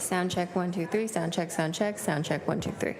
Sound check, 1, 2, 3. Sound check, sound check, sound check, 1, 2, 3.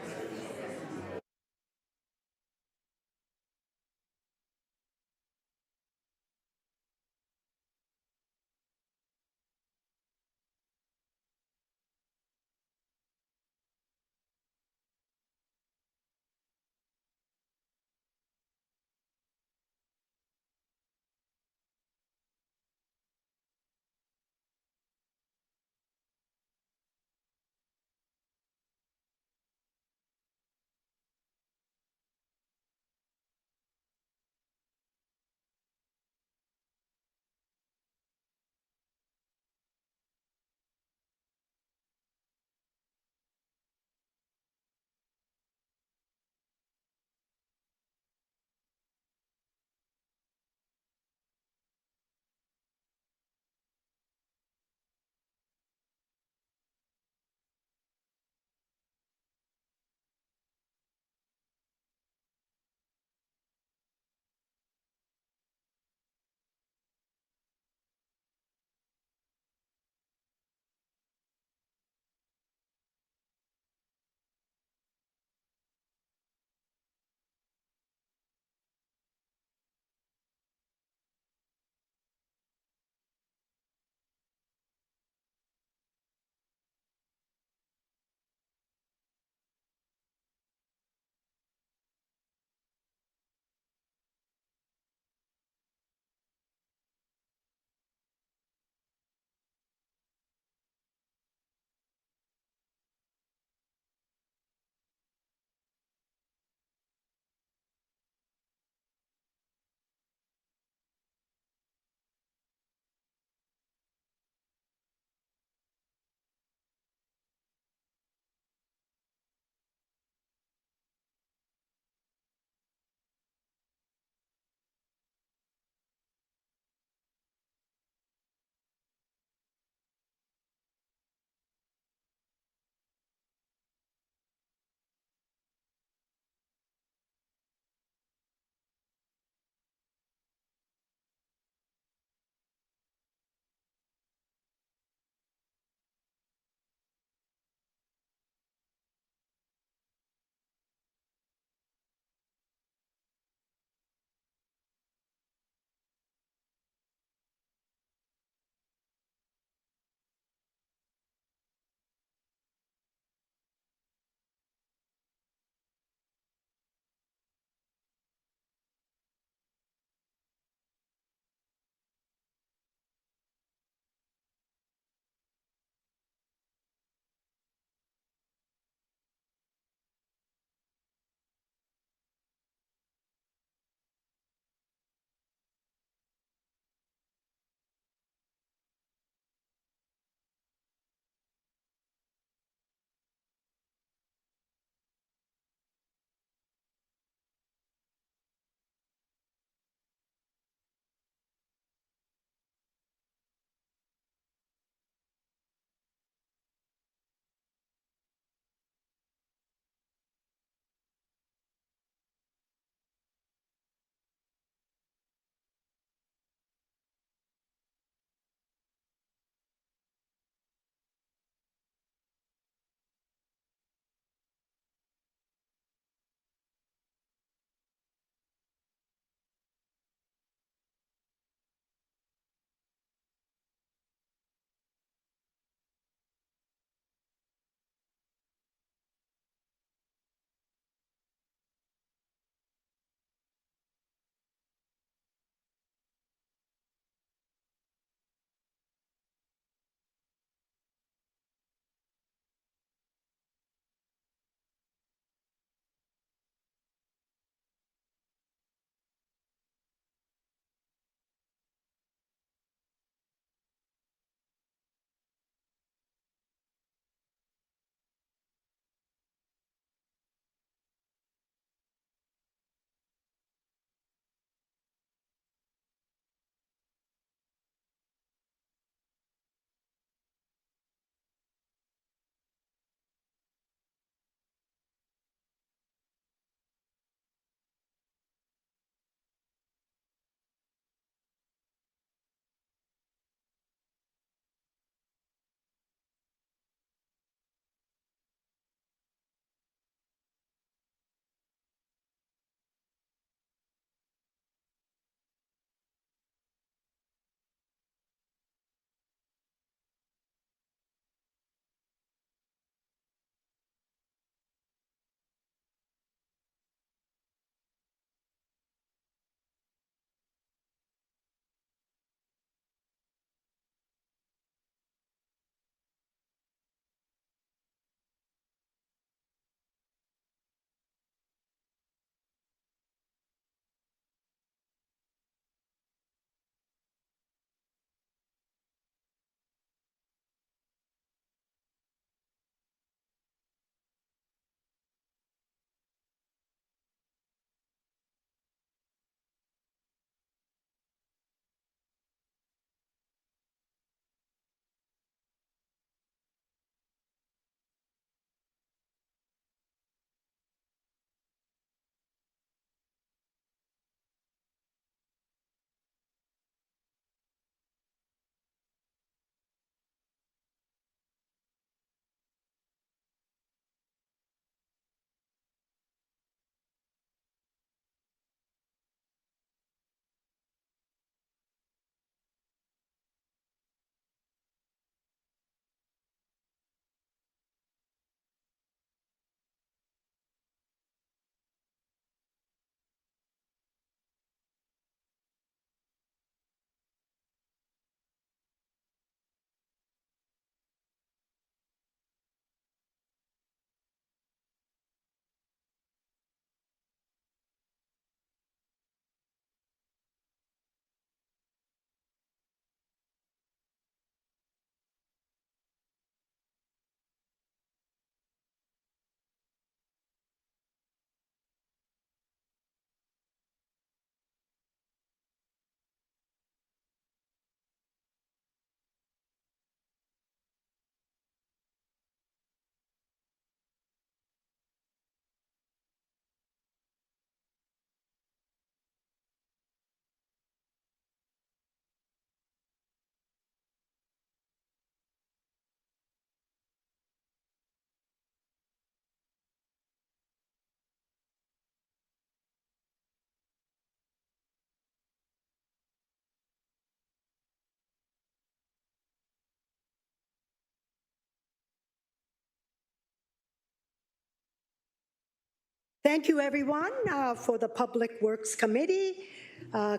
Thank you, everyone, for the Public Works Committee.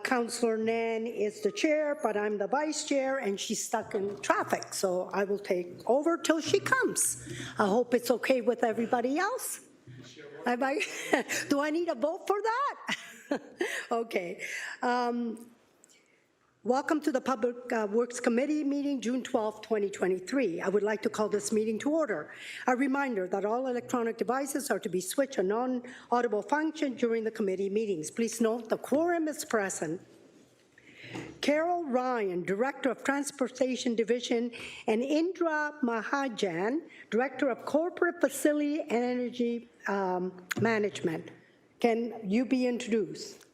Councillor Nan is the chair, but I'm the vice chair, and she's stuck in traffic, so I will take over till she comes. I hope it's okay with everybody else. Do I need a vote for that? Okay. Welcome to the Public Works Committee meeting, June 12, 2023. I would like to call this meeting to order. A reminder that all electronic devices are to be switched on non-audible function during the committee meetings. Please note the quorum is present. Carol Ryan, Director of Transportation Division, and Indra Mahajan, Director of Corporate Facility and Energy Management. Can you be introduced?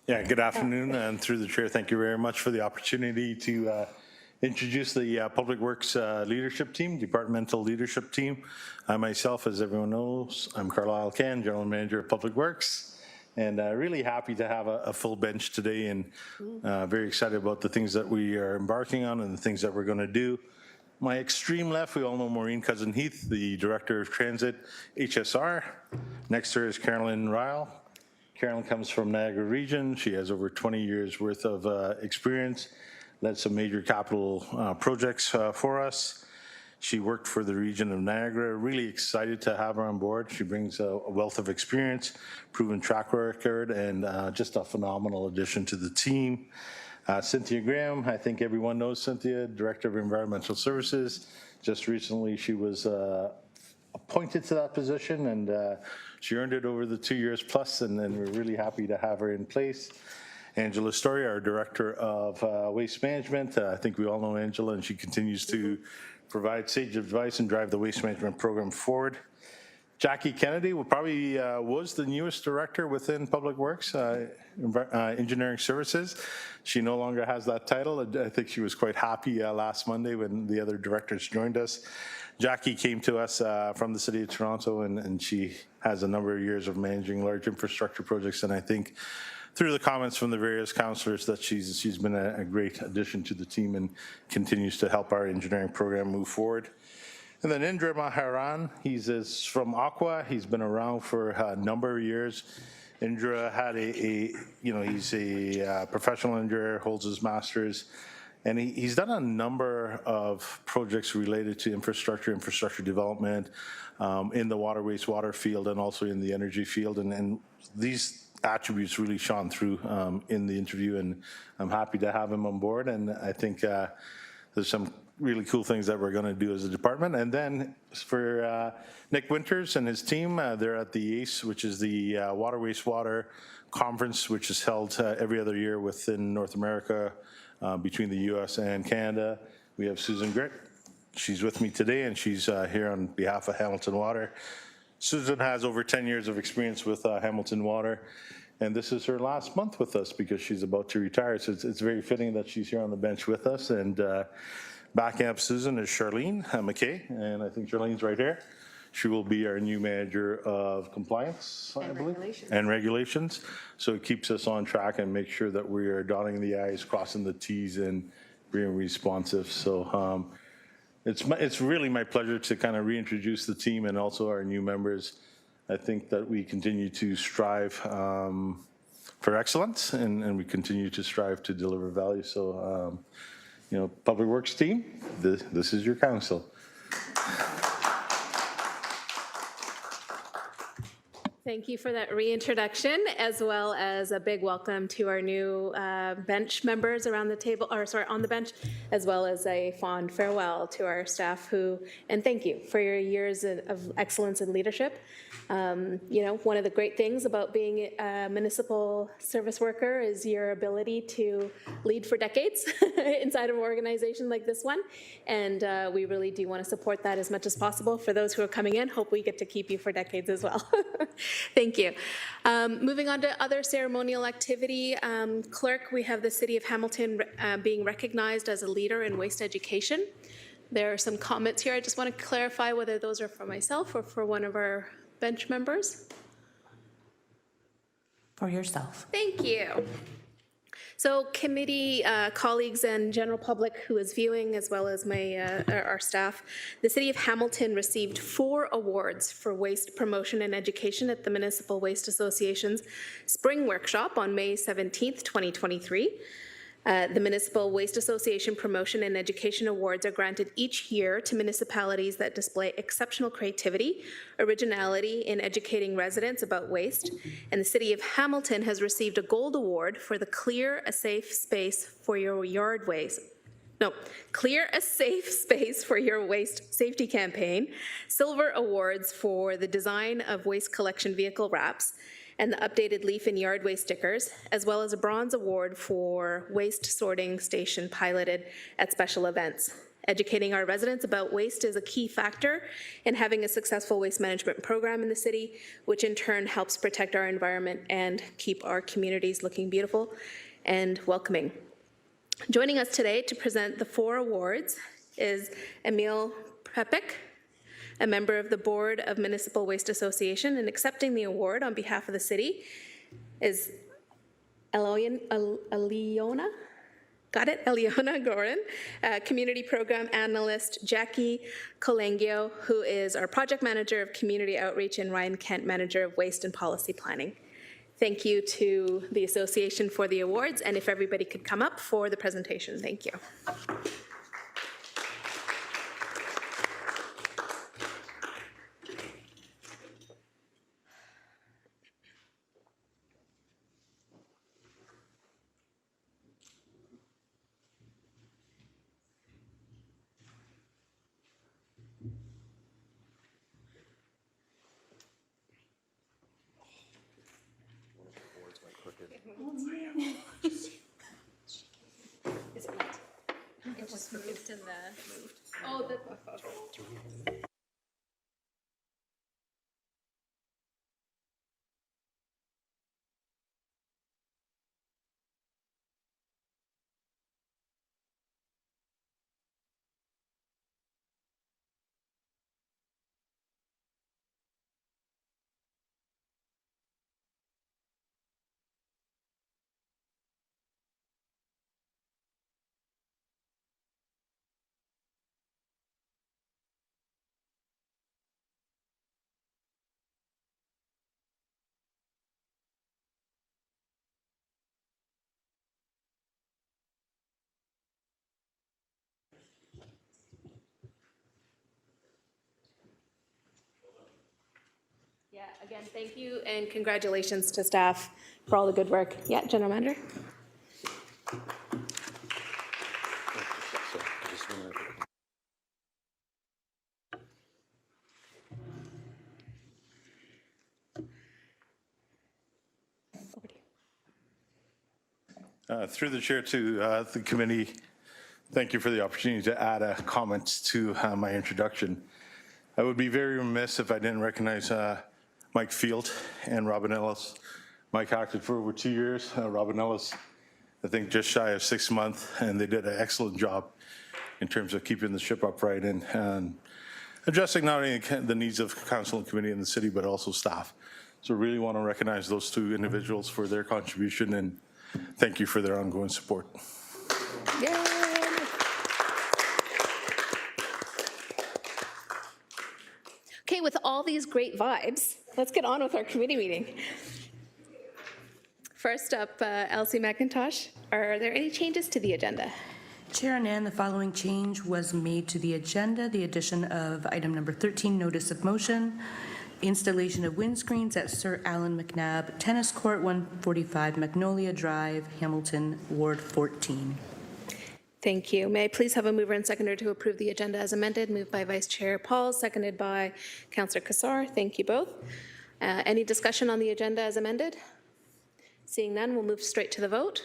Yeah, good afternoon, and through the chair, thank you very much for the opportunity to introduce the Public Works leadership team, departmental leadership team. I myself, as everyone knows, I'm Carlisle Can, General Manager of Public Works, and really happy to have a full bench today, and very excited about the things that we are embarking on and the things that we're going to do. My extreme left, we all know Maureen Cousin-Heath, the Director of Transit HSR. Next to her is Carolyn Ryle. Carolyn comes from Niagara Region. She has over 20 years worth of experience, led some major capital projects for us. She worked for the region of Niagara. Really excited to have her on board. She brings a wealth of experience, proven track record, and just a phenomenal addition to the team. Cynthia Graham, I think everyone knows Cynthia, Director of Environmental Services. Just recently she was appointed to that position, and she earned it over the 2 years plus, and then we're really happy to have her in place. Angela Story, our Director of Waste Management. I think we all know Angela, and she continues to provide sage advice and drive the waste management program forward. Jackie Kennedy probably was the newest director within Public Works, Engineering Services. She no longer has that title. I think she was quite happy last Monday when the other directors joined us. Jackie came to us from the City of Toronto, and she has a number of years of managing large infrastructure projects, and I think through the comments from the various councillors that she's been a great addition to the team and continues to help our engineering program move forward. And then Indra Maharan, he's from Aqua. He's been around for a number of years. Indra had he's a professional engineer, holds his master's, and he's done a number of projects related to infrastructure development in the water wastewater field and also in the energy field. And these attributes really shone through in the interview, and I'm happy to have him on board. And I think there's some really cool things that we're going to do as a department. And then for Nick Winters and his team, they're at the ACE, which is the Water Wastewater Conference, which is held every other year within North America between the US and Canada. We have Susan Gritt. She's with me today, and she's here on behalf of Hamilton Water. Susan has over 10 years of experience with Hamilton Water, and this is her last month with us because she's about to retire. So it's very fitting that she's here on the bench with us. And backing up Susan is Charlene McKay, and I think Charlene's right here. She will be our new manager of compliance, I believe, and regulations. So it keeps us on track and make sure that we are dotting the I's, crossing the T's, and being responsive. So it's really my pleasure to kind of reintroduce the team and also our new members. I think that we continue to strive for excellence, and we continue to strive to deliver value. So, Public Works team, this is your council. Thank you for that reintroduction, as well as a big welcome to our new bench members around the table, on the bench, as well as a fond farewell to our staff and thank you for your years of excellence and leadership. One of the great things about being a municipal service worker is your ability to lead for decades inside of an organization like this one, and we really do want to support that as much as possible. For those who are coming in, hope we get to keep you for decades as well. Thank you. Moving on to other ceremonial activity, clerk, we have the City of Hamilton being recognized as a leader in waste education. There are some comments here. I just want to clarify whether those are for myself or for one of our bench members. For yourself. Thank you. So committee colleagues and general public who is viewing, as well as our staff, the City of Hamilton received 4 awards for waste promotion and education at the Municipal Waste Association's Spring Workshop on May 17th, 2023. The Municipal Waste Association Promotion and Education Awards are granted each year to municipalities that display exceptional creativity, originality in educating residents about waste, and the City of Hamilton has received a gold award for the Clear a Safe Space for Your Yard Waste. No, Clear a Safe Space for Your Waste Safety campaign, silver awards for the design of waste collection vehicle wraps, and the updated leaf and yard waste stickers, as well as a bronze award for waste sorting station piloted at special events. Educating our residents about waste is a key factor in having a successful waste management program in the city, which in turn helps protect our environment and keep our communities looking beautiful and welcoming. Joining us today to present the 4 awards is Emil Prepik, a member of the Board of Municipal Waste Association, and accepting the award on behalf of the city is Eliona Gorin, Community Program Analyst Jackie Colangio, who is our Project Manager of Community Outreach, and Ryan Kent, Manager of Waste and Policy Planning. Thank you to the association for the awards, and if everybody could come up for the presentation, thank you. It was moved in the... Oh, the... Yeah, again, thank you and congratulations to staff for all the good work. Yeah, General Manager. Through the chair to the committee, thank you for the opportunity to add a comment to my introduction. I would be very remiss if I didn't recognize Mike Field and Robin Ellis. Mike acted for over 2 years. Robin Ellis, I think, just shy of 6 months, and they did an excellent job in terms of keeping the ship upright and addressing not only the needs of council and committee in the city, but also staff. So really want to recognize those 2 individuals for their contribution, and thank you for their ongoing support. Yay. Okay, with all these great vibes, let's get on with our committee meeting. First up, Elsie McIntosh, are there any changes to the agenda? Chair Annan, the following change was made to the agenda, the addition of item number 13, notice of motion, installation of windscreens at Sir Alan McNabb Tennis Court, 145 Magnolia Drive, Hamilton, Ward 14. Thank you. May I please have a mover and seconder to approve the agenda as amended? Moved by Vice Chair Paul, seconded by Councillor Kassar. Thank you both. Any discussion on the agenda as amended? Seeing none, we'll move straight to the vote.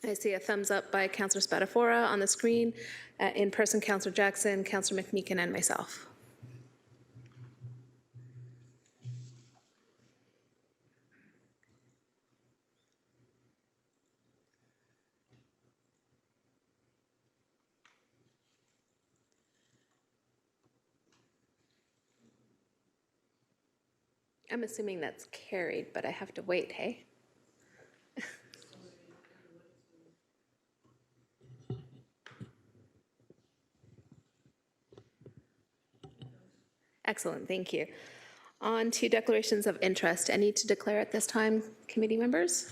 I see a thumbs up by Councillor Spadafora on the screen. In person, Councillor Jackson, Councillor McMeekin, and myself. I'm assuming that's carried, but I have to wait, hey? Excellent, thank you. On to declarations of interest. Any to declare at this time, committee members?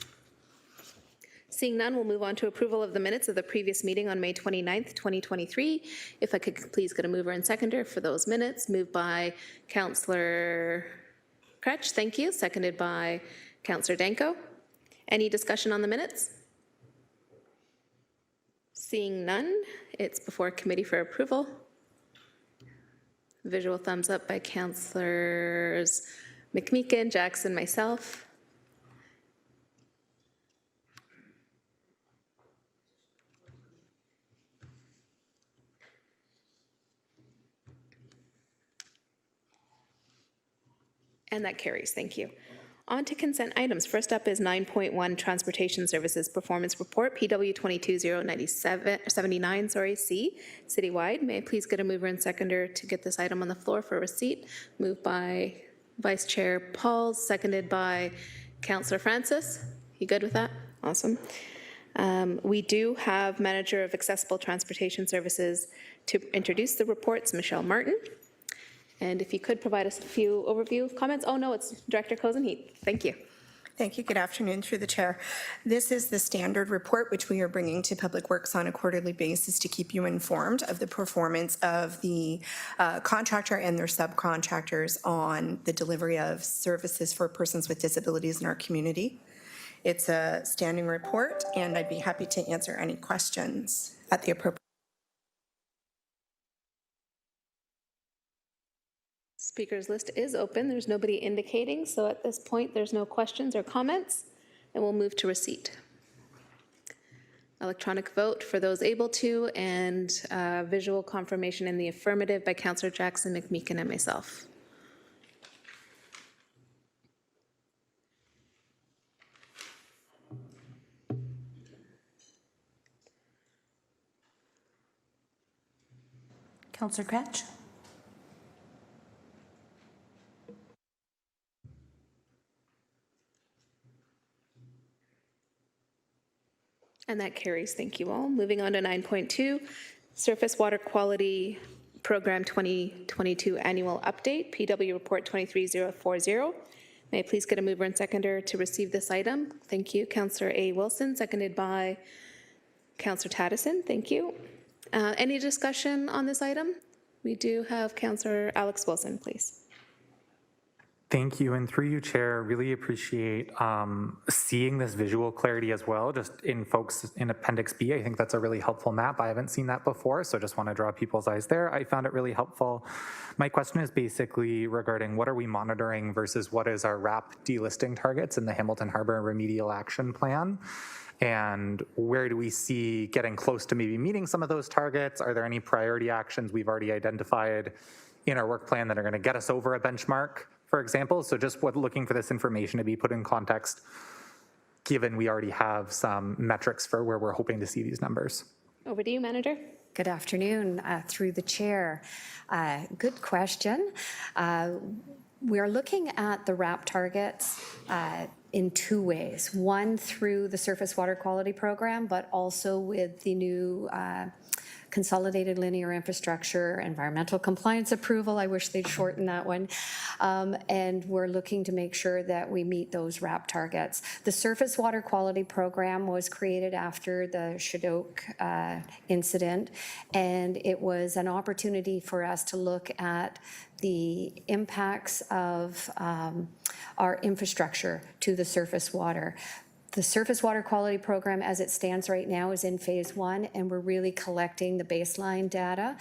Seeing none, we'll move on to approval of the minutes of the previous meeting on May 29th, 2023. If I could please get a mover and seconder for those minutes. Moved by Councillor Kretsch, thank you. Seconded by Councillor Danko. Any discussion on the minutes? Seeing none, it's before committee for approval. Visual thumbs up by Councillors McMeekin, Jackson, myself. And that carries, thank you. On to consent items. First up is 9.1 Transportation Services Performance Report, PW 22079, C, citywide. May I please get a mover and seconder to get this item on the floor for receipt? Moved by Vice Chair Paul, seconded by Councillor Francis. You good with that? Awesome. We do have Manager of Accessible Transportation Services to introduce the reports, Michelle Martin. And if you could provide us a few overview comments. Oh, no, it's Director Cozen-Heath. Thank you. Thank you. Good afternoon, through the chair. This is the standard report which we are bringing to Public Works on a quarterly basis to keep you informed of the performance of the contractor and their subcontractors on the delivery of services for persons with disabilities in our community. It's a standing report, and I'd be happy to answer any questions at the appropriate. Speakers list is open. There's nobody indicating, so at this point, there's no questions or comments, and we'll move to receipt. Electronic vote for those able to, and visual confirmation in the affirmative by Councillor Jackson, McMeekin, and myself. Councillor Kretsch? And that carries. Thank you all. Moving on to 9.2, Surface Water Quality Program 2022 Annual Update, PW Report 23040. May I please get a mover and seconder to receive this item? Thank you. Councillor A. Wilson, seconded by Councillor Taddison. Thank you. Any discussion on this item? We do have Councillor Alex Wilson, please. Thank you, and through you, Chair, really appreciate seeing this visual clarity as well, just in folks in Appendix B. I think that's a really helpful map. I haven't seen that before, so just want to draw people's eyes there. I found it really helpful. My question is basically regarding what are we monitoring versus what is our RAP delisting targets in the Hamilton Harbor Remedial Action Plan? And where do we see getting close to maybe meeting some of those targets? Are there any priority actions we've already identified in our work plan that are going to get us over a benchmark, for example? So just looking for this information to be put in context, given we already have some metrics for where we're hoping to see these numbers. Over to you, Manager. Good afternoon, through the chair. Good question. We're looking at the RAP targets in two ways. One, through the Surface Water Quality Program, but also with the new Consolidated Linear Infrastructure Environmental Compliance Approval. I wish they'd shorten that one. And we're looking to make sure that we meet those RAP targets. The Surface Water Quality Program was created after the Shadok incident, and it was an opportunity for us to look at the impacts of our infrastructure to the surface water. The Surface Water Quality Program, as it stands right now, is in phase 1, and we're really collecting the baseline data,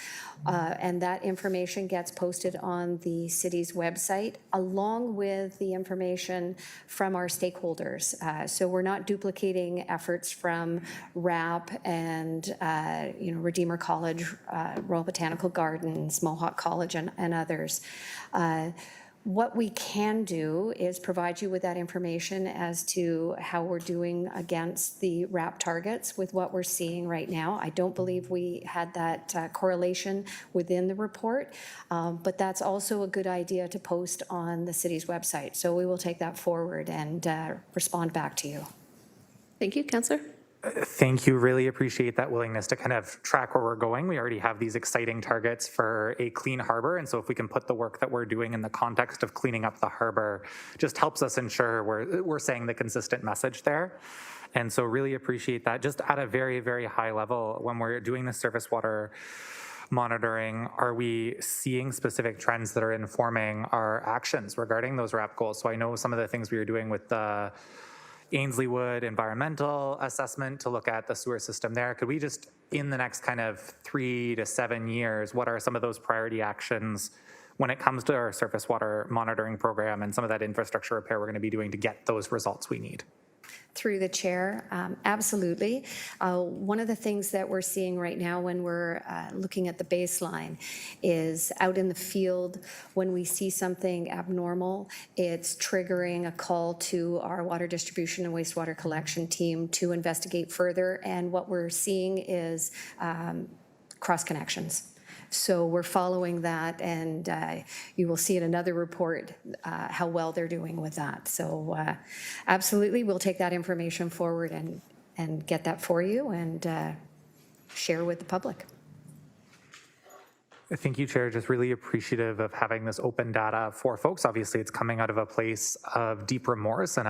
and that information gets posted on the city's website, along with the information from our stakeholders. So we're not duplicating efforts from RAP and Redeemer College, Royal Botanical Gardens, Mohawk College, and others. What we can do is provide you with that information as to how we're doing against the RAP targets with what we're seeing right now. I don't believe we had that correlation within the report, but that's also a good idea to post on the city's website. So we will take that forward and respond back to you. Thank you, Councillor. Thank you. Really appreciate that willingness to kind of track where we're going. We already have these exciting targets for a clean harbor. And so if we can put the work that we're doing in the context of cleaning up the harbor, just helps us ensure we're saying the consistent message there. And so really appreciate that. Just at a very, very high level, when we're doing the surface water monitoring, are we seeing specific trends that are informing our actions regarding those RAP goals? So I know some of the things we were doing with the Ainsley Wood environmental assessment to look at the sewer system there. Could we just, in the next kind of 3 to 7 years, what are some of those priority actions when it comes to our surface water monitoring program and some of that infrastructure repair we're going to be doing to get those results we need? Through the chair, absolutely. One of the things that we're seeing right now when we're looking at the baseline is out in the field, when we see something abnormal, it's triggering a call to our water distribution and wastewater collection team to investigate further. And what we're seeing is cross connections. So we're following that, and you will see in another report how well they're doing with that. So absolutely, we'll take that information forward and get that for you and share with the public. Thank you, Chair. Just really appreciative of having this open data for folks. Obviously, it's coming out of a place of deep remorse and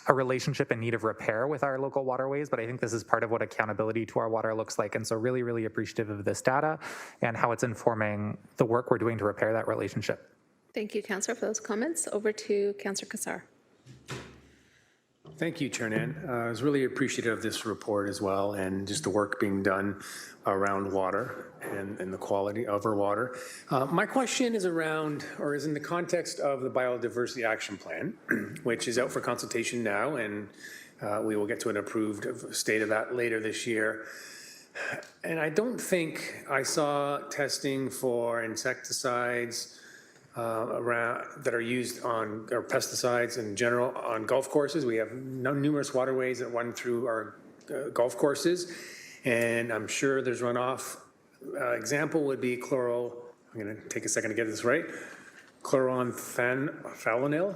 a relationship in need of repair with our local waterways, but I think this is part of what accountability to our water looks like. And so really, really appreciative of this data and how it's informing the work we're doing to repair that relationship. Thank you, Councillor, for those comments. Over to Councillor Kassar. Thank you, Chair Nan. I was really appreciative of this report as well, and just the work being done around water and the quality of our water. My question is around, or is in the context of the Biodiversity Action Plan, which is out for consultation now, and we will get to an approved state of that later this year. And I don't think I saw testing for insecticides around that are used on, or pesticides in general, on golf courses. We have numerous waterways that run through our golf courses, and I'm sure there's runoff. Example would be I'm going to take a second to get this right, chloranophenol.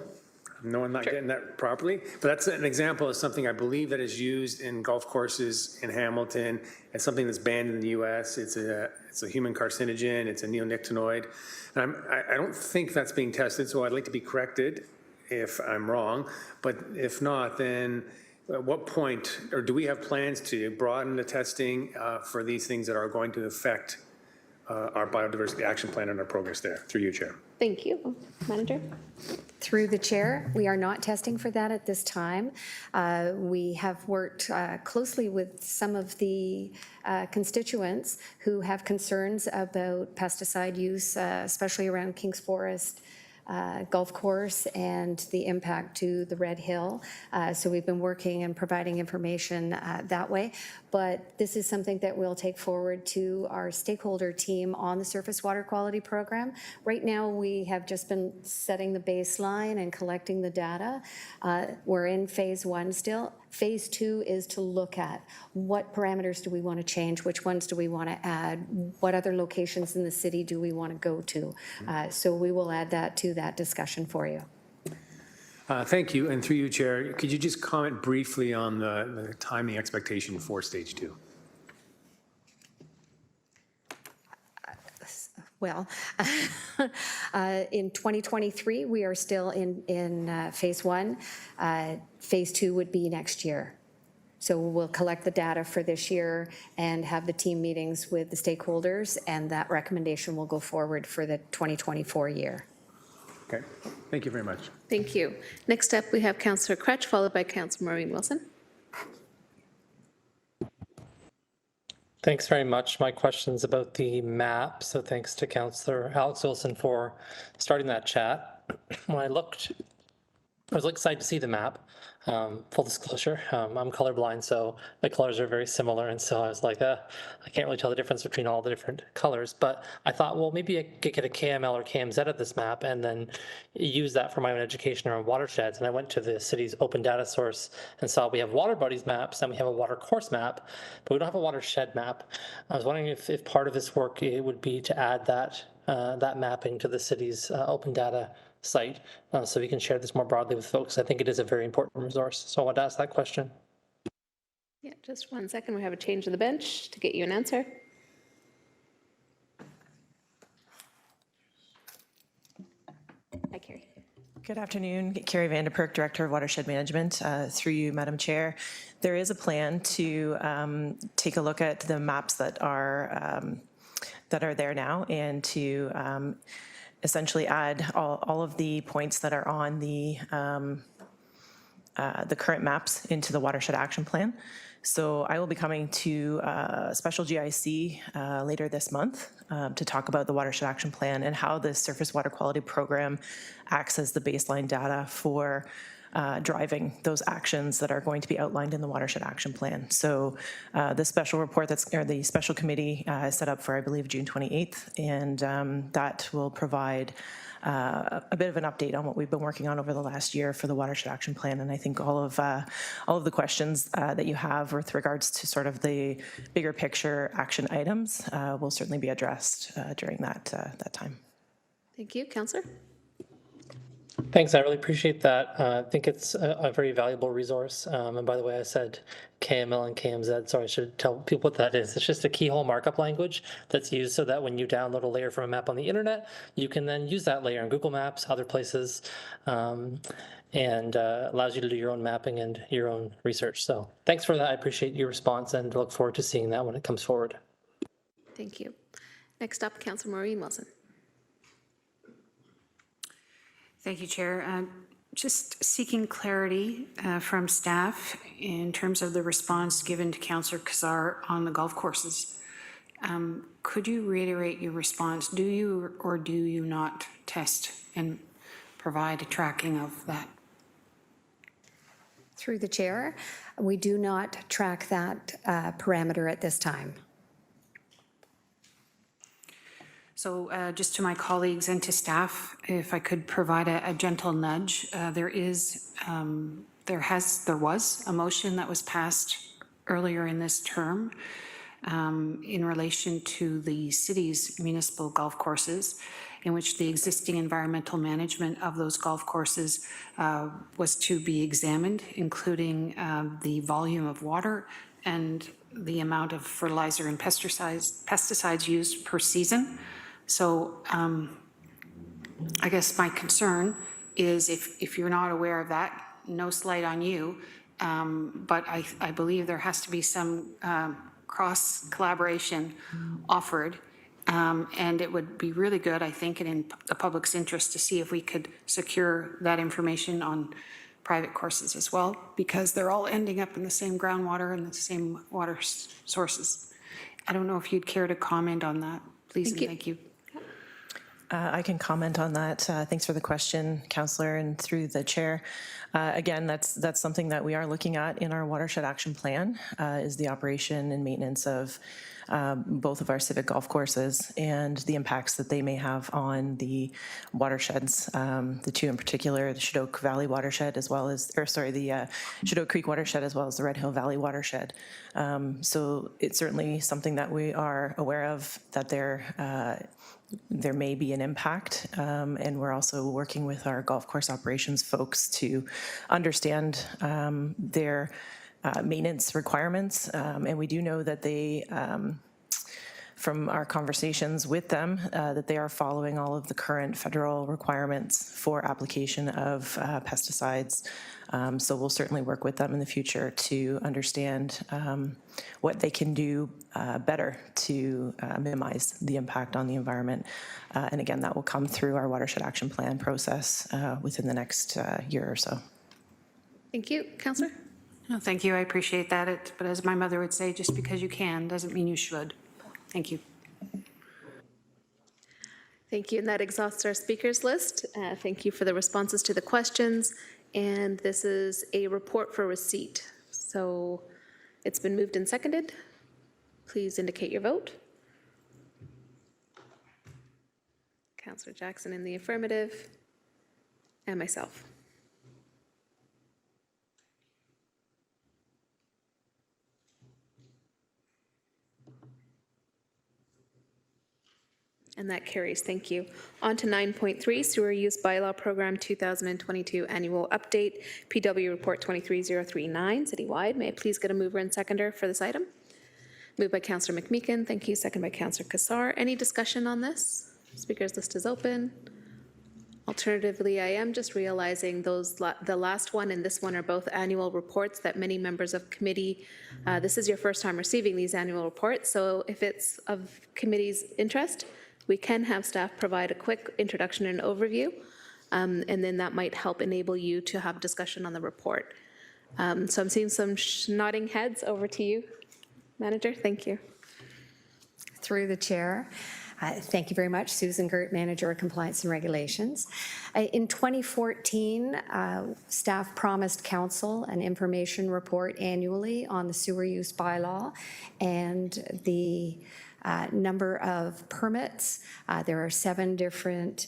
No, I'm not getting that properly, but that's an example of something I believe that is used in golf courses in Hamilton. It's something that's banned in the U.S. It's a human carcinogen. It's a neonicotinoid, and I don't think that's being tested. So I'd like to be corrected if I'm wrong. But if not, then at what point, or do we have plans to broaden the testing for these things that are going to affect our biodiversity action plan and our progress there? Through you, Chair. Thank you. Manager? Through the chair, we are not testing for that at this time. We have worked closely with some of the constituents who have concerns about pesticide use, especially around Kings Forest golf course and the impact to the Red Hill. So we've been working and providing information that way. But this is something that we'll take forward to our stakeholder team on the surface water quality program. Right now, we have just been setting the baseline and collecting the data. We're in phase 1 still. Phase 2 is to look at what parameters do we want to change, which ones do we want to add, what other locations in the city do we want to go to. So we will add that to that discussion for you. Thank you. And through you, Chair, could you just comment briefly on the timing expectation for stage 2? Well, in 2023, we are still in phase 1. Phase 2 would be next year. So we'll collect the data for this year and have the team meetings with the stakeholders, and that recommendation will go forward for the 2024 year. Okay. Thank you very much. Thank you. Next up, we have Councillor Crutch, followed by Councillor Maureen Wilson. Thanks very much. My question's about the map. So thanks to Councillor Alex Wilson for starting that chat. When I looked, I was excited to see the map. Full disclosure, I'm colorblind, so the colors are very similar, and so I was like, I can't really tell the difference between all the different colors. But I thought, well, maybe I could get a KML or KMZ of this map and then use that for my own education around watersheds. And I went to the city's open data source and saw we have water bodies maps and we have a water course map, but we don't have a watershed map. I was wondering if part of this work it would be to add that mapping to the city's open data site, so we can share this more broadly with folks. I think it is a very important resource. So I want to ask that question. Yeah, just 1 second. We have a change of the bench to get you an answer. Hi, Carrie. Good afternoon. Carrie Vanderperk, Director of Watershed Management. Through you, Madam Chair, there is a plan to take a look at the maps that are there now and to essentially add all of the points that are on the current maps into the Watershed Action Plan. So I will be coming to a special GIC later this month to talk about the Watershed Action Plan and how the Surface Water Quality Program acts as the baseline data for driving those actions that are going to be outlined in the Watershed Action Plan. So the special report the special committee is set up for, I believe, June 28th, and that will provide a bit of an update on what we've been working on over the last year for the Watershed Action Plan. And I think all of the questions that you have with regards to sort of the bigger picture action items will certainly be addressed during that time. Thank you. Councillor? Thanks, I really appreciate that. I think it's a very valuable resource. And by the way, I said KML and KMZ, so I should tell people what that is. It's just a keyhole markup language that's used so that when you download a layer from a map on the internet, you can then use that layer in Google Maps, other places, and allows you to do your own mapping and your own research. So thanks for that. I appreciate your response and look forward to seeing that when it comes forward. Thank you. Next up, Councillor Maureen Wilson. Thank you, Chair. Just seeking clarity from staff in terms of the response given to Councillor Kazar on the golf courses. Could you reiterate your response? Do you or do you not test and provide a tracking of that? Through the chair, we do not track that parameter at this time. So just to my colleagues and to staff, if I could provide a gentle nudge, there was a motion that was passed earlier in this term in relation to the city's municipal golf courses, in which the existing environmental management of those golf courses was to be examined, including the volume of water and the amount of fertilizer and pesticides used per season. So I guess my concern is if you're not aware of that, no slight on you, but I believe there has to be some cross collaboration offered. And it would be really good, I think, and in the public's interest to see if we could secure that information on private courses as well, because they're all ending up in the same groundwater and the same water sources. I don't know if you'd care to comment on that, please, and thank you. I can comment on that. Thanks for the question, Councillor, and through the chair. Again, that's something that we are looking at in our Watershed Action Plan, is the operation and maintenance of both of our civic golf courses and the impacts that they may have on the watersheds, the two in particular, the Chinook Valley watershed as well as, the Chinook Creek watershed as well as the Red Hill Valley watershed. So it's certainly something that we are aware of, that there may be an impact, and we're also working with our golf course operations folks to understand their maintenance requirements, and we do know that they, from our conversations with them, that they are following all of the current federal requirements for application of pesticides. So we'll certainly work with them in the future to understand what they can do better to minimize the impact on the environment. And again, that will come through our Watershed Action Plan process within the next year or so. Thank you. Councillor? No, thank you. I appreciate that. But as my mother would say, just because you can doesn't mean you should. Thank you. Thank you. And that exhausts our speakers list. Thank you for the responses to the questions. And this is a report for receipt. So it's been moved and seconded. Please indicate your vote. Councillor Jackson in the affirmative, and myself. And that carries, thank you. On to 9.3, Sewer Use Bylaw Program 2022 Annual Update, PW Report 23039, citywide. May I please get a mover and seconder for this item? Moved by Councillor McMeekin, thank you. Second by Councillor Kassar. Any discussion on this? Speakers list is open. Alternatively, I am just realizing the last one and this one are both annual reports that many members of committee, this is your first time receiving these annual reports, so if it's of committee's interest, we can have staff provide a quick introduction and overview, and then that might help enable you to have discussion on the report. So I'm seeing some nodding heads. Over to you, Manager. Thank you. Through the chair. Thank you very much. Susan Gert, Manager of Compliance and Regulations. In 2014, staff promised council an information report annually on the sewer use bylaw and the number of permits. There are 7 different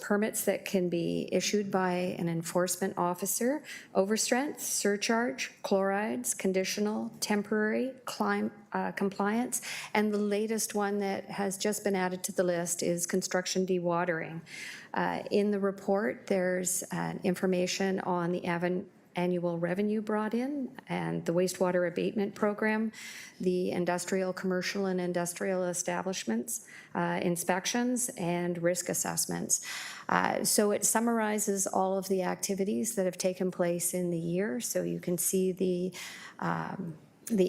permits that can be issued by an enforcement officer: overstrength, surcharge, chlorides, conditional, temporary, compliance, and the latest one that has just been added to the list is construction dewatering. In the report, there's information on the annual revenue brought in and the wastewater abatement program, the industrial, commercial, and industrial establishments inspections, and risk assessments. So it summarizes all of the activities that have taken place in the year, so you can see the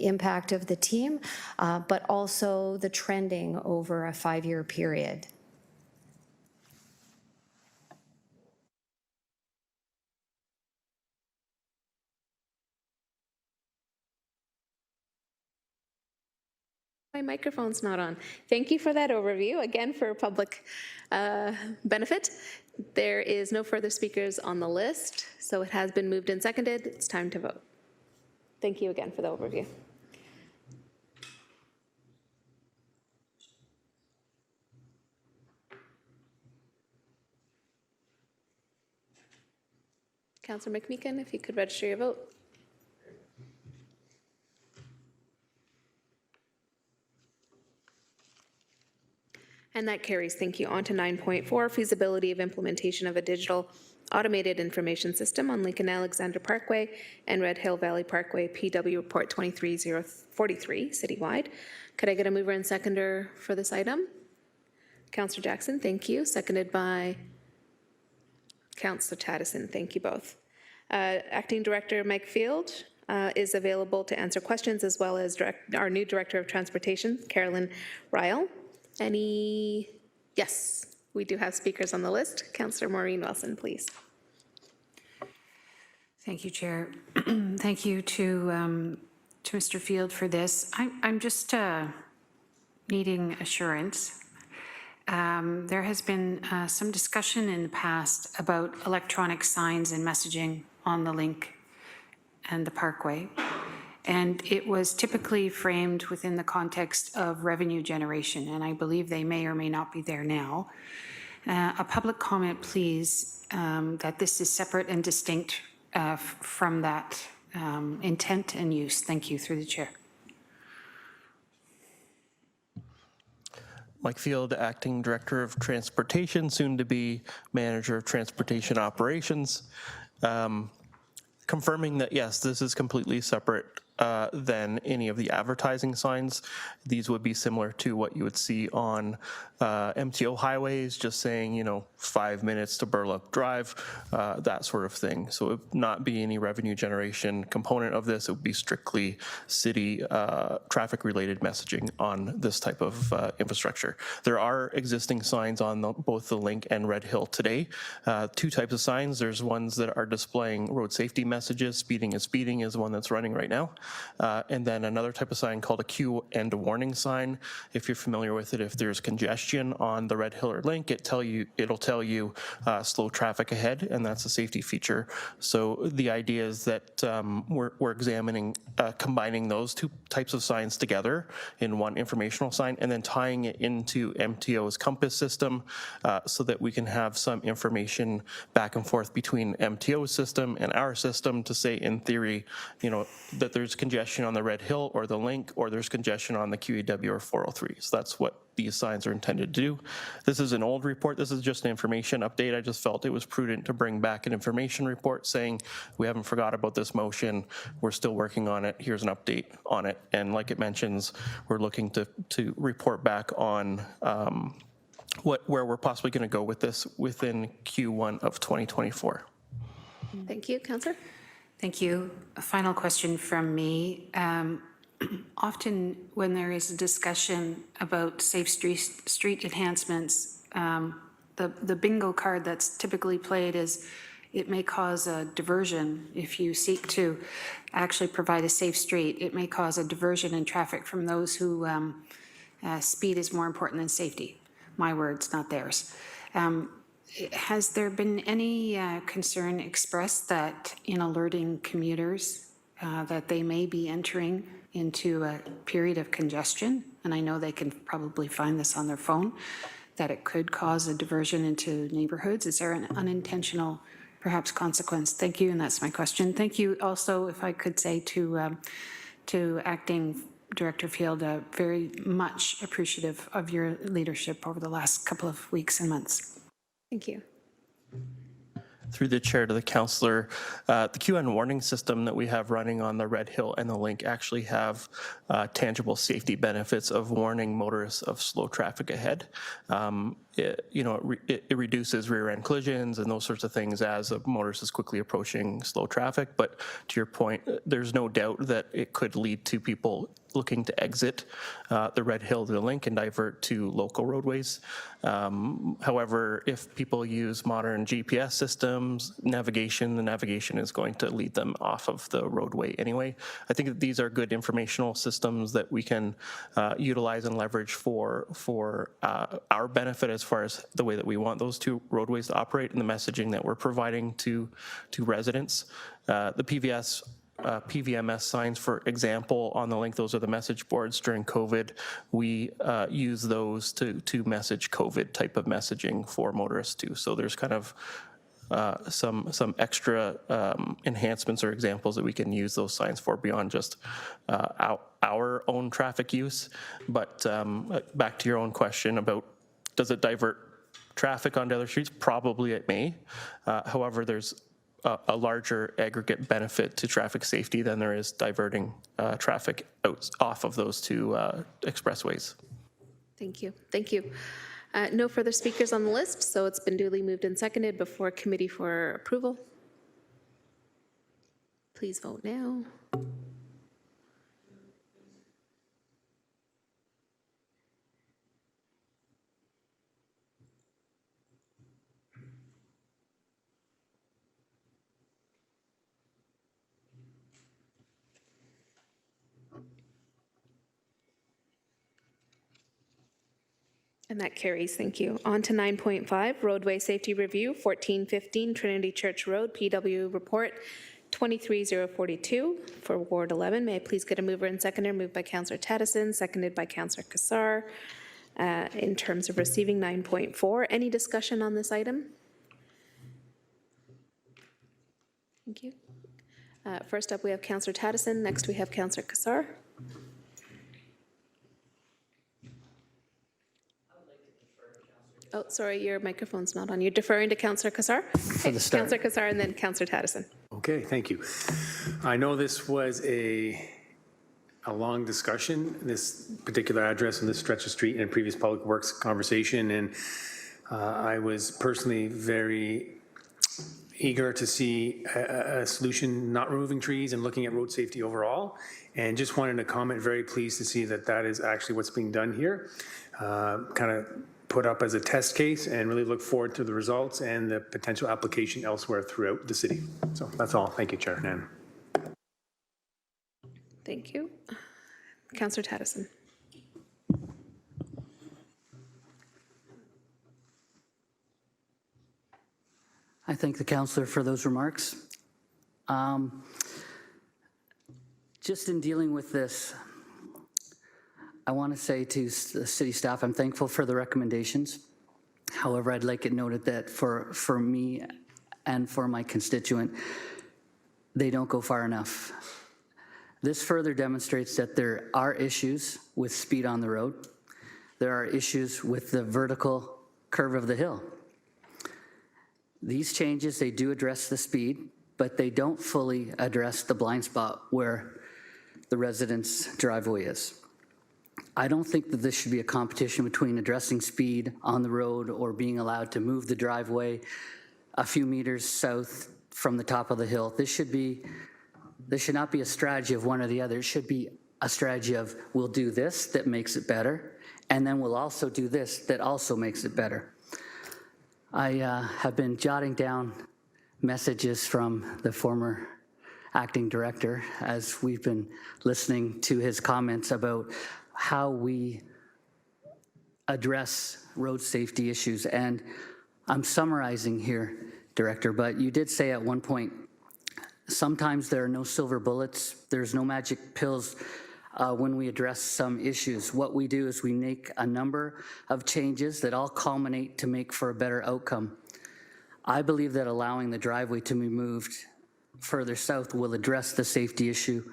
impact of the team, but also the trending over a 5-year period. My microphone's not on. Thank you for that overview, again, for public benefit. There is no further speakers on the list, so it has been moved and seconded. It's time to vote. Thank you again for the overview. Councillor McMeekin, if you could register your vote. And that carries. Thank you. On to 9.4, feasibility of implementation of a digital automated information system on Lincoln Alexander Parkway and Red Hill Valley Parkway, PW Report 23043, citywide. Could I get a mover and seconder for this item? Councillor Jackson, thank you. Seconded by Councillor Taddison. Thank you both. Acting Director Mike Field is available to answer questions, as well as our new Director of Transportation, Carolyn Ryle. Yes, we do have speakers on the list. Councillor Maureen Wilson, please. Thank you, Chair. Thank you to Mr. Field for this. I'm just needing assurance. There has been some discussion in the past about electronic signs and messaging on the link and the parkway. And it was typically framed within the context of revenue generation, and I believe they may or may not be there now. A public comment, please, that this is separate and distinct from that intent and use. Thank you, through the chair. Mike Field, Acting Director of Transportation, soon to be Manager of Transportation Operations. Confirming that, yes, this is completely separate than any of the advertising signs. These would be similar to what you would see on MTO highways, just saying, 5 minutes to Burlock Drive, that sort of thing. So it would not be any revenue generation component of this. It would be strictly city traffic-related messaging on this type of infrastructure. There are existing signs on both the Link and Red Hill today. 2 types of signs. There's ones that are displaying road safety messages. Speeding is one that's running right now. And then another type of sign called a cue and a warning sign. If you're familiar with it, if there's congestion on the Red Hill or Link, it'll tell you slow traffic ahead, and that's a safety feature. So the idea is that we're examining combining those 2 types of signs together in one informational sign, and then tying it into MTO's Compass system so that we can have some information back and forth between MTO's system and our system to say, in theory, that there's there's congestion on the Red Hill or the Link, or there's congestion on the QEW or 403. So that's what these signs are intended to do. This is an old report. This is just an information update. I just felt it was prudent to bring back an information report saying we haven't forgot about this motion. We're still working on it. Here's an update on it. And like it mentions, we're looking to report back on where we're possibly going to go with this within Q1 of 2024. Thank you, Councillor. Thank you. A final question from me. Often when there is a discussion about safe street enhancements, the bingo card that's typically played is it may cause a diversion. If you seek to actually provide a safe street, it may cause a diversion in traffic from those who speed is more important than safety. My words, not theirs. Has there been any concern expressed that in alerting commuters that they may be entering into a period of congestion, and I know they can probably find this on their phone, that it could cause a diversion into neighborhoods? Is there an unintentional, perhaps, consequence? Thank you, and that's my question. Thank you also, if I could say to Acting Director Field, very much appreciative of your leadership over the last couple of weeks and months. Thank you. Through the chair to the councillor, the QN warning system that we have running on the Red Hill and the Link actually have tangible safety benefits of warning motorists of slow traffic ahead. It reduces rear-end collisions and those sorts of things as a motorist is quickly approaching slow traffic. But to your point, there's no doubt that it could lead to people looking to exit the Red Hill to the Link and divert to local roadways. However, if people use modern GPS systems, the navigation is going to lead them off of the roadway anyway. I think that these are good informational systems that we can utilize and leverage for our benefit as far as the way that we want those two roadways to operate and the messaging that we're providing to residents. The PVMS signs, for example, on the Link, those are the message boards during COVID. We use those to message COVID type of messaging for motorists too. So there's kind of some extra enhancements or examples that we can use those signs for beyond just our own traffic use. But back to your own question about does it divert traffic onto other streets? Probably it may. However, there's a larger aggregate benefit to traffic safety than there is diverting traffic off of those two expressways. Thank you. Thank you. No further speakers on the list, so it's been duly moved and seconded before committee for approval. Please vote now. And that carries, thank you. On to 9.5, roadway safety review, 1415 Trinity Church Road, PW report 23042 for Ward 11. May I please get a mover and seconder? Moved by Councillor Tedison, seconded by Councillor Cassar. In terms of receiving 9.4, any discussion on this item? Thank you. First up, we have Councillor Tedison. Next, we have Councillor Cassar. Oh, sorry, your microphone's not on. You're deferring to Councillor Cassar? For the start. Councillor Cassar and then Councillor Tedison. Okay, thank you. I know this was a long discussion, this particular address and this stretch of street in a previous public works conversation, and I was personally very eager to see a solution, not removing trees and looking at road safety overall, and just wanted to comment, very pleased to see that that is actually what's being done here. Kind of put up as a test case and really look forward to the results and the potential application elsewhere throughout the city. So that's all. Thank you, Chair Nan. Thank you. Councillor Tedison. I thank the councillor for those remarks. Just in dealing with this, I want to say to the city staff, I'm thankful for the recommendations. However, I'd like it noted that for me and for my constituent, they don't go far enough. This further demonstrates that there are issues with speed on the road. There are issues with the vertical curve of the hill. These changes, they do address the speed, but they don't fully address the blind spot where the resident's driveway is. I don't think that this should be a competition between addressing speed on the road or being allowed to move the driveway a few meters south from the top of the hill. This should not be a strategy of one or the other. It should be a strategy of we'll do this that makes it better, and then we'll also do this that also makes it better. I have been jotting down messages from the former acting director as we've been listening to his comments about how we address road safety issues. And I'm summarizing here, Director, but you did say at one point, sometimes there are no silver bullets, there's no magic pills when we address some issues. What we do is we make a number of changes that all culminate to make for a better outcome. I believe that allowing the driveway to be moved further south will address the safety issue,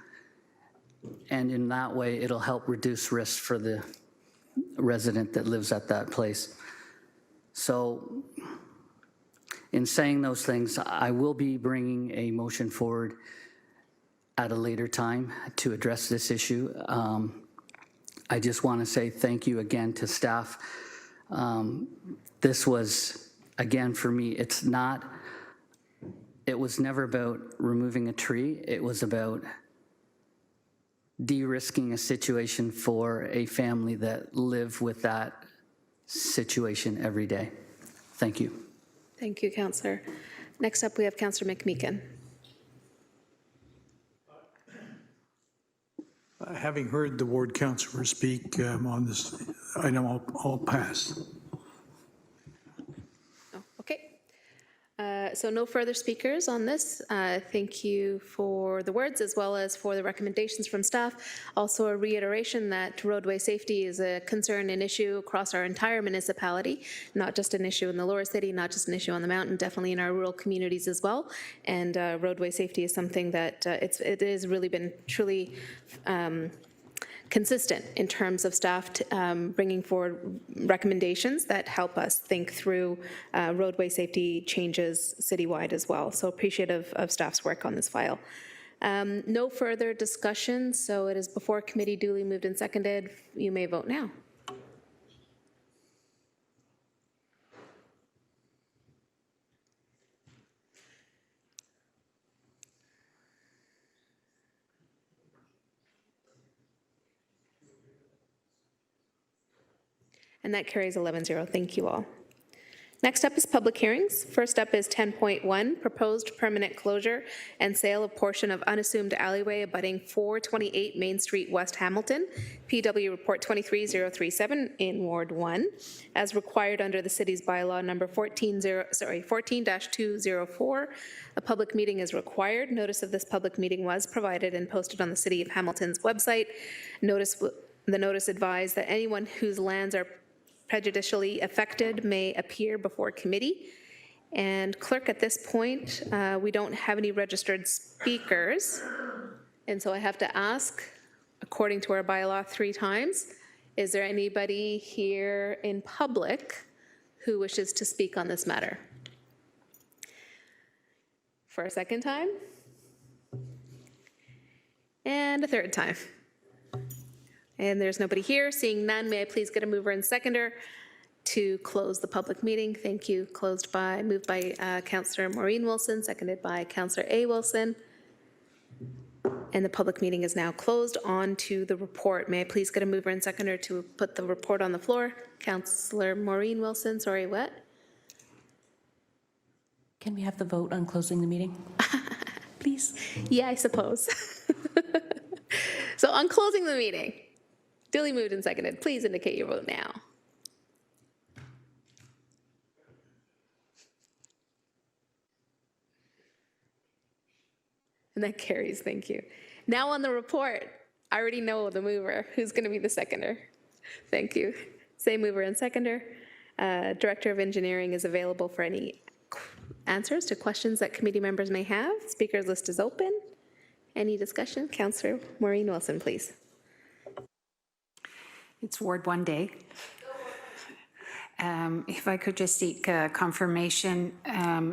and in that way it'll help reduce risk for the resident that lives at that place. So in saying those things, I will be bringing a motion forward at a later time to address this issue. I just want to say thank you again to staff. This was, again, for me, it was never about removing a tree. It was about de-risking a situation for a family that live with that situation every day. Thank you. Thank you, Councillor. Next up, we have Councillor McMeekin. Having heard the ward councillor speak on this item, I'll pass. Oh, okay. So no further speakers on this. Thank you for the words as well as for the recommendations from staff. Also a reiteration that roadway safety is a concern and issue across our entire municipality, not just an issue in the lower city, not just an issue on the mountain, definitely in our rural communities as well. And roadway safety is something that it has really been truly consistent in terms of staff bringing forward recommendations that help us think through roadway safety changes citywide as well. So appreciative of staff's work on this file. No further discussion, so it is before committee, duly moved and seconded. You may vote now. And that carries 11-0. Thank you all. Next up is public hearings. First up is 10.1, proposed permanent closure and sale of portion of unassumed alleyway abutting 428 Main Street, West Hamilton, PW Report 23037 in Ward 1, as required under the city's bylaw number 14-204. A public meeting is required. Notice of this public meeting was provided and posted on the City of Hamilton's website. The notice advised that anyone whose lands are prejudicially affected may appear before committee. And clerk, at this point, we don't have any registered speakers. And so I have to ask, according to our bylaw 3 times, is there anybody here in public who wishes to speak on this matter? For a second time? And a third time. And there's nobody here. Seeing none, may I please get a mover and seconder to close the public meeting? Thank you. Moved by Councillor Maureen Wilson, seconded by Councillor A. Wilson. And the public meeting is now closed. On to the report. May I please get a mover and seconder to put the report on the floor? Councillor Maureen Wilson, sorry, what? Can we have the vote on closing the meeting? Please. Yeah, I suppose. So on closing the meeting, duly moved and seconded. Please indicate your vote now. And that carries, thank you. Now on the report, I already know the mover. Who's going to be the seconder? Thank you. Same mover and seconder. Director of Engineering is available for any answers to questions that committee members may have. Speakers list is open. Any discussion? Councillor Maureen Wilson, please. It's Ward 1D. If I could just seek confirmation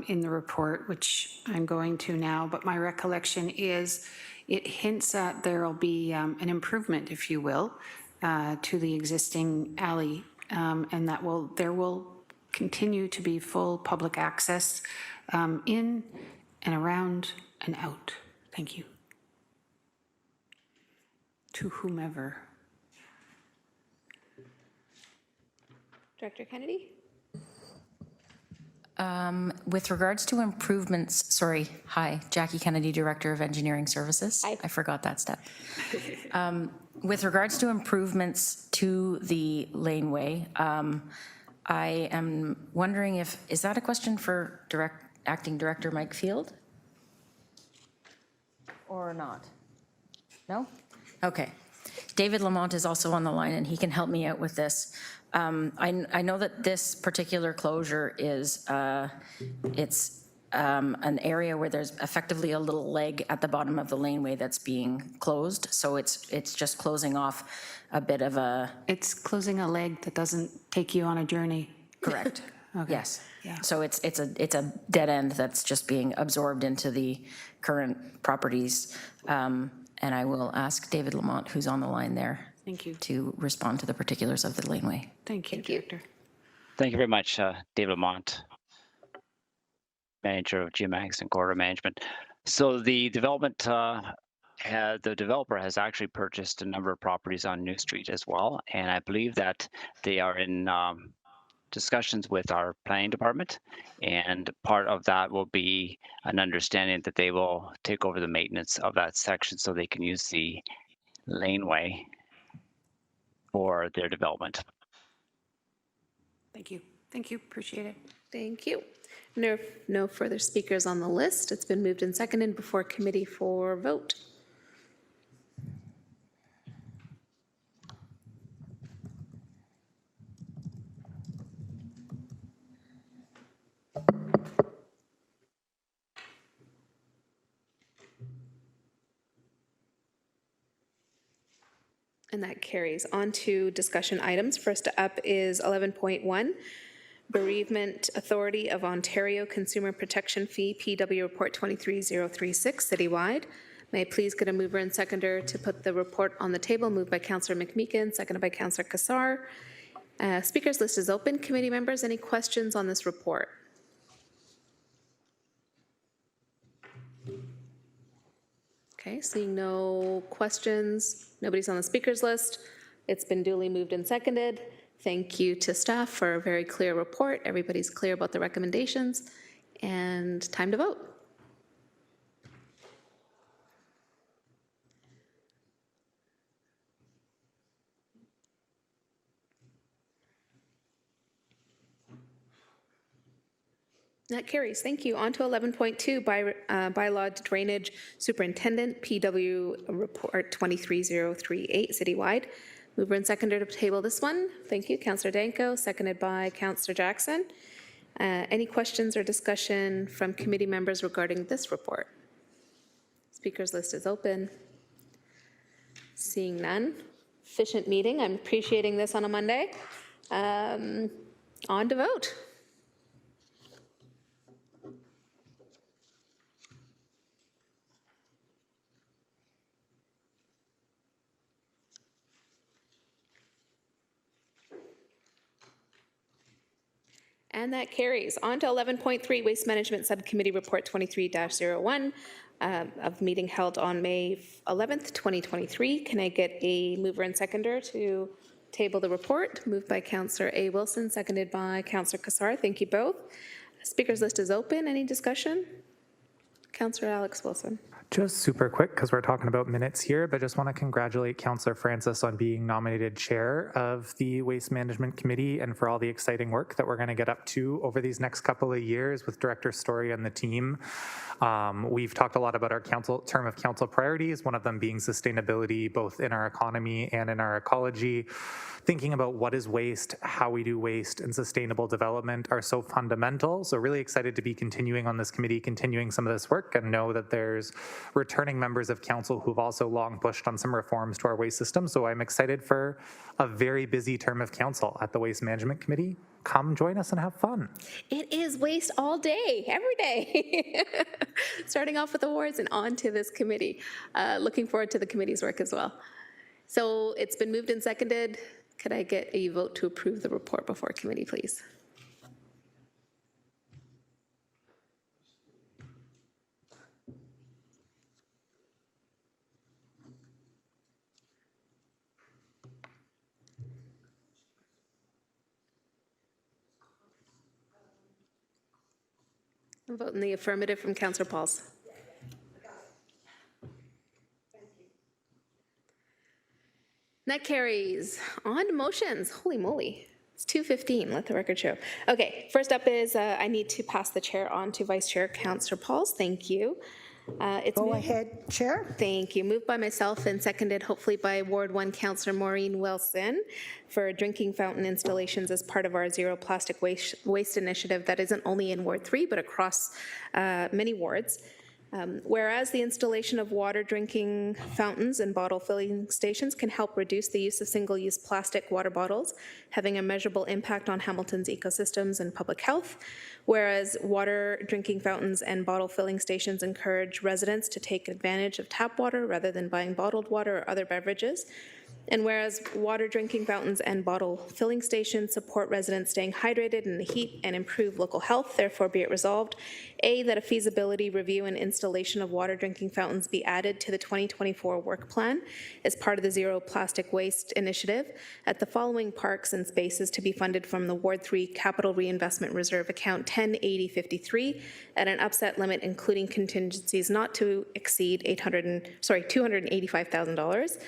in the report, which I'm going to now, but my recollection is it hints that there will be an improvement, if you will, to the existing alley, and that there will continue to be full public access in and around and out. Thank you. To whomever. Director Kennedy? With regards to improvements, sorry, hi, Jackie Kennedy, Director of Engineering Services. Hi. I forgot that step. With regards to improvements to the laneway, I am wondering is that a question for Acting Director Mike Field? Or not? No? Okay. David Lamont is also on the line and he can help me out with this. I know that this particular closure is, it's an area where there's effectively a little leg at the bottom of the laneway that's being closed. So it's just closing off a bit of a... It's closing a leg that doesn't take you on a journey. Correct. Okay. Yes. Yeah. So it's a dead end that's just being absorbed into the current properties. And I will ask David Lamont, who's on the line there, Thank you. to respond to the particulars of the laneway. Thank you, Director. Thank you very much, David Lamont, Manager of Geomags and Corridor Management. So the developer has actually purchased a number of properties on New Street as well, and I believe that they are in discussions with our planning department, and part of that will be an understanding that they will take over the maintenance of that section so they can use the laneway for their development. Thank you. Thank you. Appreciate it. Thank you. No further speakers on the list. It's been moved and seconded before committee for vote. And that carries on to discussion items. First up is 11.1, Bereavement Authority of Ontario Consumer Protection Fee, PW Report 23036, citywide. May I please get a mover and seconder to put the report on the table? Moved by Councillor McMeekin, seconded by Councillor Cassar. Speakers list is open. Committee members, any questions on this report? Okay, seeing no questions, nobody's on the speakers list. It's been duly moved and seconded. Thank you to staff for a very clear report. Everybody's clear about the recommendations, and time to vote. That carries. Thank you. On to 11.2, bylaw drainage superintendent, PW Report 23038, citywide. Mover and seconder to table this one. Thank you. Councillor Danko, seconded by Councillor Jackson. Any questions or discussion from committee members regarding this report? Speakers list is open. Seeing none. Efficient meeting. I'm appreciating this on a Monday. On to vote. And that carries. On to 11.3, Waste Management Subcommittee Report 23-01 of meeting held on May 11th, 2023. Can I get a mover and seconder to table the report? Moved by Councillor A. Wilson, seconded by Councillor Cassar. Thank you both. Speakers list is open. Any discussion? Councillor Alex Wilson. Just super quick, because we're talking about minutes here, but just want to congratulate Councillor Francis on being nominated chair of the Waste Management Committee and for all the exciting work that we're going to get up to over these next couple of years with Director Story and the team. We've talked a lot about our term of council priorities, one of them being sustainability, both in our economy and in our ecology. Thinking about what is waste, how we do waste, and sustainable development are so fundamental. So really excited to be continuing on this committee, continuing some of this work, and know that there's returning members of council who've also long pushed on some reforms to our waste system. So I'm excited for a very busy term of council at the Waste Management Committee. Come join us and have fun. It is waste all day, every day. Starting off with awards and on to this committee. Looking forward to the committee's work as well. So it's been moved and seconded. Could I get a vote to approve the report before committee, please? A vote in the affirmative from Councillor Pauls. That carries. On to motions. Holy moly. It's 2:15, let the record show. Okay, first up is I need to pass the chair on to Vice Chair Councillor Pauls. Thank you. Go ahead, Chair. Thank you. Moved by myself and seconded hopefully by Ward 1 Councillor Maureen Wilson for drinking fountain installations as part of our Zero Plastic Waste initiative that isn't only in Ward 3 but across many wards. Whereas the installation of water drinking fountains and bottle filling stations can help reduce the use of single-use plastic water bottles, having a measurable impact on Hamilton's ecosystems and public health. Whereas water drinking fountains and bottle filling stations encourage residents to take advantage of tap water rather than buying bottled water or other beverages. And whereas water drinking fountains and bottle filling stations support residents staying hydrated in the heat and improve local health, therefore be it resolved, A, that a feasibility review and installation of water drinking fountains be added to the 2024 work plan as part of the Zero Plastic Waste initiative at the following parks and spaces to be funded from the Ward 3 Capital Reinvestment Reserve account 108053 at an upset limit including contingencies not to exceed $285,000.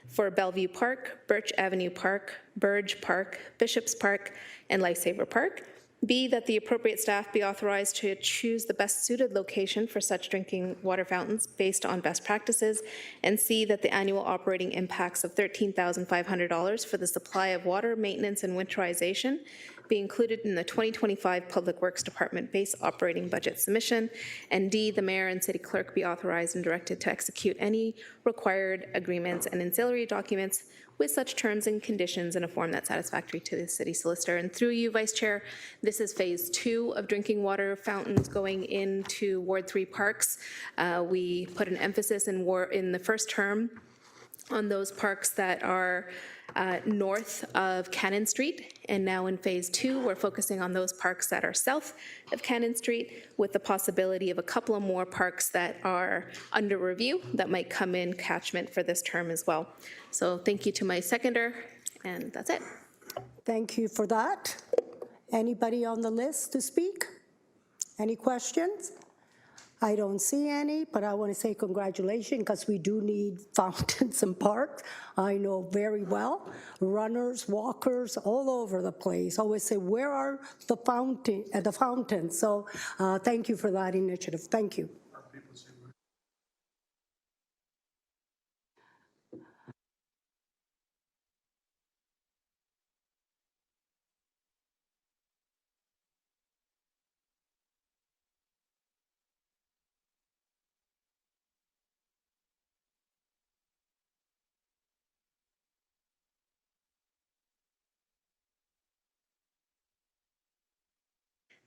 For Bellevue Park, Birch Avenue Park, Burge Park, Bishops Park, and Lifesaver Park. B, that the appropriate staff be authorized to choose the best suited location for such drinking water fountains based on best practices. And C, that the annual operating impacts of $13,500 for the supply of water, maintenance, and winterization be included in the 2025 Public Works Department base operating budget submission. And D, the mayor and city clerk be authorized and directed to execute any required agreements and ancillary documents with such terms and conditions in a form that's satisfactory to the city solicitor. And through you, Vice Chair, this is phase 2 of drinking water fountains going into Ward 3 parks. We put an emphasis in the first term on those parks that are north of Cannon Street, and now in phase 2, we're focusing on those parks that are south of Cannon Street, with the possibility of a couple of more parks that are under review that might come in catchment for this term as well. So thank you to my seconder, and that's it. Thank you for that. Anybody on the list to speak? Any questions? I don't see any, but I want to say congratulations because we do need fountains and parks. I know very well. Runners, walkers, all over the place always say, where are the fountains? So thank you for that initiative. Thank you.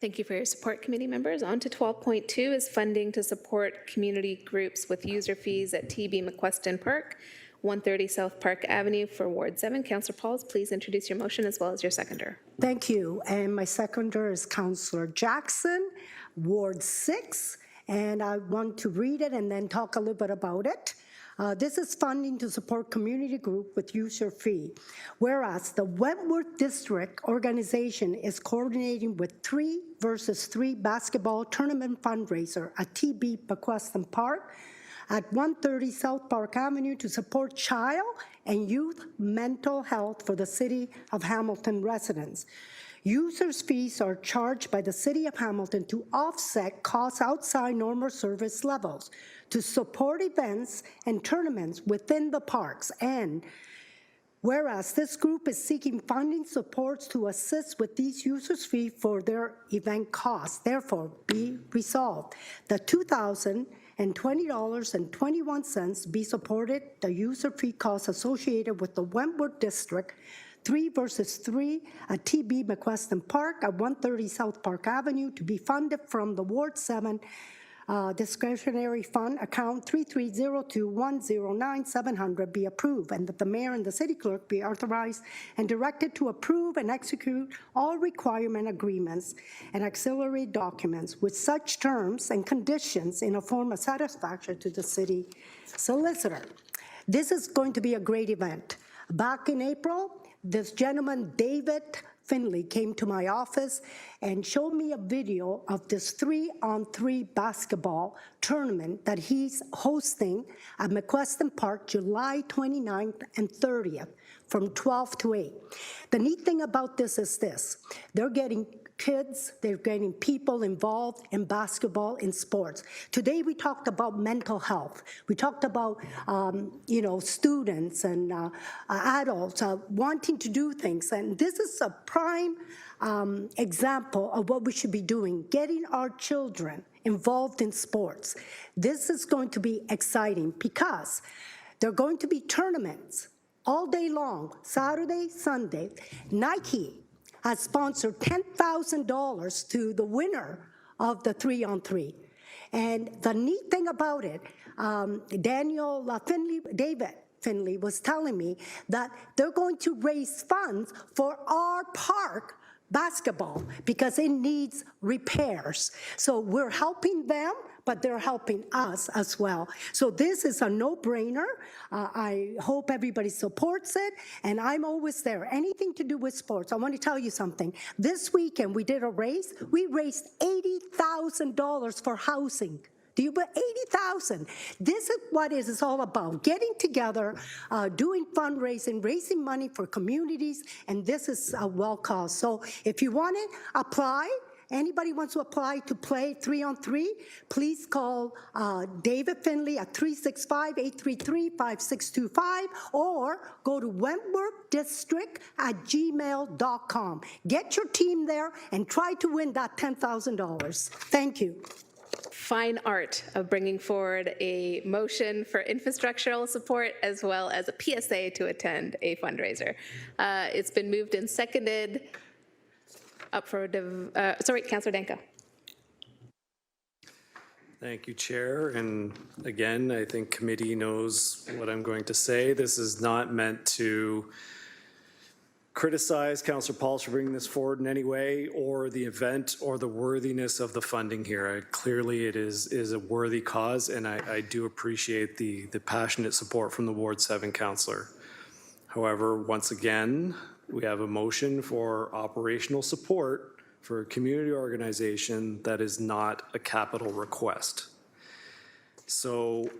Thank you for your support, committee members. On to 12.2 is funding to support community groups with user fees at TB McQueston Park, 130 South Park Avenue for Ward 7. Councillor Pauls, please introduce your motion as well as your seconder. Thank you. And my seconder is Councillor Jackson, Ward 6. And I want to read it and then talk a little bit about it. This is funding to support community group with user fee. Whereas the Wentworth District organization is coordinating with 3 versus 3 basketball tournament fundraiser at TB McQueston Park at 130 South Park Avenue to support child and youth mental health for the City of Hamilton residents. Users' fees are charged by the City of Hamilton to offset costs outside normal service levels to support events and tournaments within the parks. And whereas this group is seeking funding supports to assist with these users' fees for their event costs, therefore be resolved. The 2000 and $20.21 be supported the user fee costs associated with the Wentworth District 3 versus 3 at TB McQuestion Park at 130 South Park Avenue to be funded from the Ward 7 discretionary fund account 3302109700 be approved, and that the mayor and the city clerk be authorized and directed to approve and execute all requirement agreements and auxiliary documents with such terms and conditions in a form of satisfaction to the city solicitor. This is going to be a great event. Back in April, this gentleman, David Finley, came to my office and showed me a video of this 3-on-3 basketball tournament that he's hosting at McQuestion Park July 29th and 30th from 12 to 8. The neat thing about this is this: they're getting kids, they're getting people involved in basketball, in sports. Today we talked about mental health. We talked about, students and adults wanting to do things. And this is a prime example of what we should be doing, getting our children involved in sports. This is going to be exciting because there are going to be tournaments all day long, Saturday, Sunday. Nike has sponsored $10,000 to the winner of the 3-on-3. And the neat thing about it, David Finley was telling me that they're going to raise funds for our park basketball because it needs repairs. So we're helping them, but they're helping us as well. So this is a no-brainer. I hope everybody supports it, and I'm always there. Anything to do with sports. I want to tell you something. This weekend we did a race. We raised $80,000 for housing. Do you bet $80,000? This is what it's all about: getting together, doing fundraising, raising money for communities, and this is a well cause. So if you want to apply, anybody wants to apply to play 3-on-3, please call David Finley at 365-833-5625 or go to wentworthdistrict@gmail.com. Get your team there and try to win that $10,000. Thank you. Fine art of bringing forward a motion for infrastructural support as well as a PSA to attend a fundraiser. It's been moved and seconded. Up for, Councillor Danko. Thank you, Chair. And again, I think committee knows what I'm going to say. This is not meant to criticize Councillor Pauls for bringing this forward in any way, or the event, or the worthiness of the funding here. Clearly, it is a worthy cause, and I do appreciate the passionate support from the Ward 7 councillor. However, once again, we have a motion for operational support for a community organization that is not a capital request. So,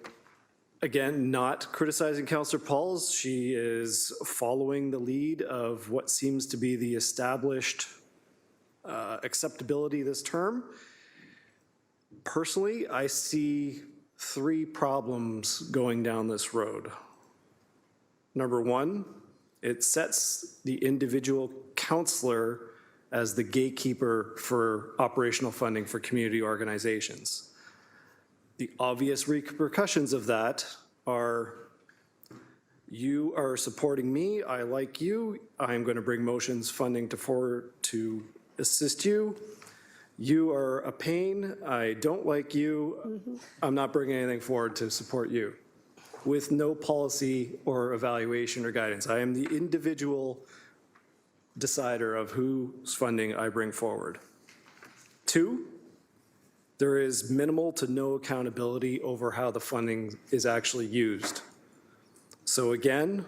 again, not criticizing Councillor Pauls. She is following the lead of what seems to be the established acceptability this term. Personally, I see 3 problems going down this road. Number 1, it sets the individual councillor as the gatekeeper for operational funding for community organizations. The obvious repercussions of that are: you are supporting me, I like you, I'm going to bring motions funding to assist you. You are a pain, I don't like you, I'm not bringing anything forward to support you, with no policy or evaluation or guidance. I am the individual decider of whose funding I bring forward. 2, there is minimal to no accountability over how the funding is actually used. So again,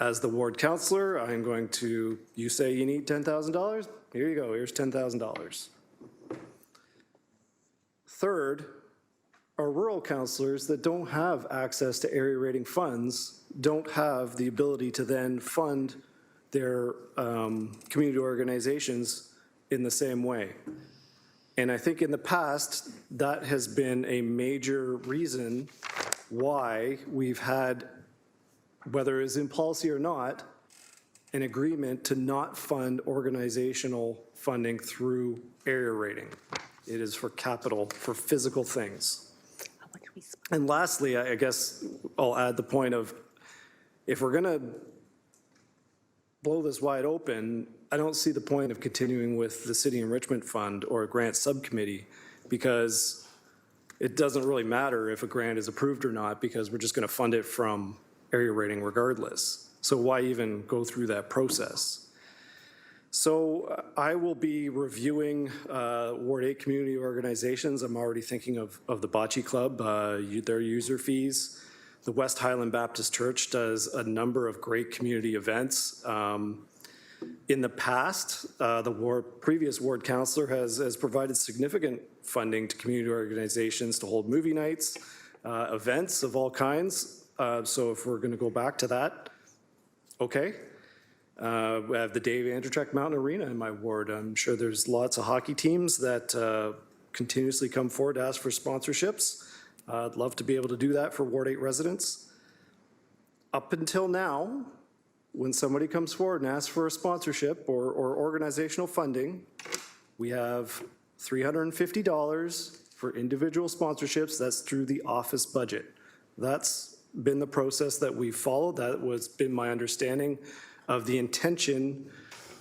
as the ward councillor, I'm going to, you say you need $10,000? Here you go, here's $10,000. Third, our rural councillors that don't have access to area rating funds don't have the ability to then fund their community organizations in the same way. And I think in the past, that has been a major reason why we've had, whether it's in policy or not, an agreement to not fund organizational funding through area rating. It is for capital, for physical things. How much we spend? And lastly, I guess I'll add the point of, if we're going to blow this wide open, I don't see the point of continuing with the City Enrichment Fund or a grant subcommittee, because it doesn't really matter if a grant is approved or not, because we're just going to fund it from area rating regardless. So why even go through that process? So I will be reviewing Ward 8 community organizations. I'm already thinking of the Bocce Club, their user fees. The West Highland Baptist Church does a number of great community events. In the past, the previous ward councillor has provided significant funding to community organizations to hold movie nights, events of all kinds. So if we're going to go back to that, okay. We have the Dave Andrechek Mountain Arena in my ward. I'm sure there's lots of hockey teams that continuously come forward to ask for sponsorships. I'd love to be able to do that for Ward 8 residents. Up until now, when somebody comes forward and asks for a sponsorship or organizational funding, we have $350 for individual sponsorships. That's through the office budget. That's been the process that we've followed. That was been my understanding of the intention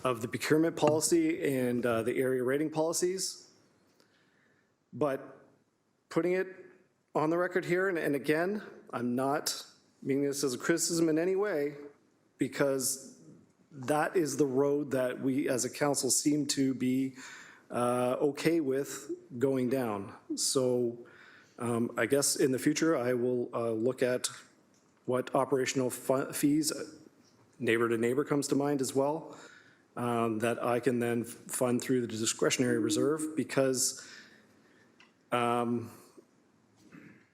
of the procurement policy and the area rating policies. But putting it on the record here, and again, I'm not meaning this as a criticism in any way, because that is the road that we as a council seem to be okay with going down. So I guess in the future, I will look at what operational fees, neighbor to neighbor comes to mind as well, that I can then fund through the discretionary reserve, because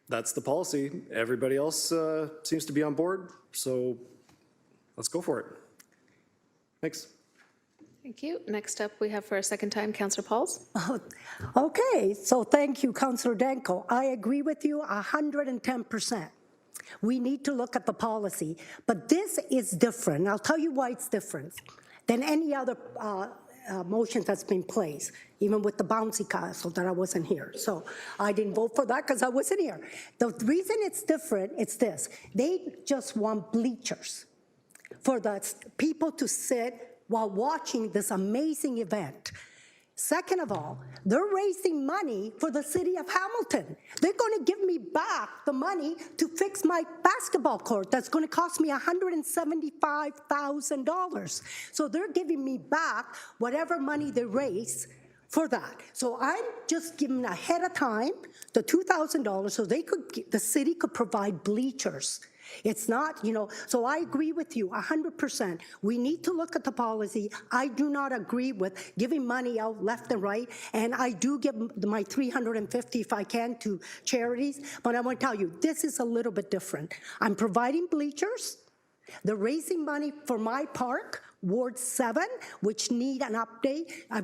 that's the policy. Everybody else seems to be on board, so let's go for it. Thanks. Thank you. Next up, we have for a second time, Councillor Pauls. Okay, so thank you, Councillor Danko. I agree with you 110%. We need to look at the policy, but this is different. I'll tell you why it's different than any other motion that's been placed, even with the bouncy castle that I wasn't here. So I didn't vote for that because I wasn't here. The reason it's different, it's this. They just want bleachers for the people to sit while watching this amazing event. Second of all, they're raising money for the city of Hamilton. They're going to give me back the money to fix my basketball court. That's going to cost me $175,000. So they're giving me back whatever money they raise for that. So I'm just giving ahead of time the $2,000 so the city could provide bleachers. It's not, so I agree with you 100%. We need to look at the policy. I do not agree with giving money out left and right, and I do give my $350 if I can to charities, but I want to tell you, this is a little bit different. I'm providing bleachers. They're raising money for my park, Ward 7, which need an update. I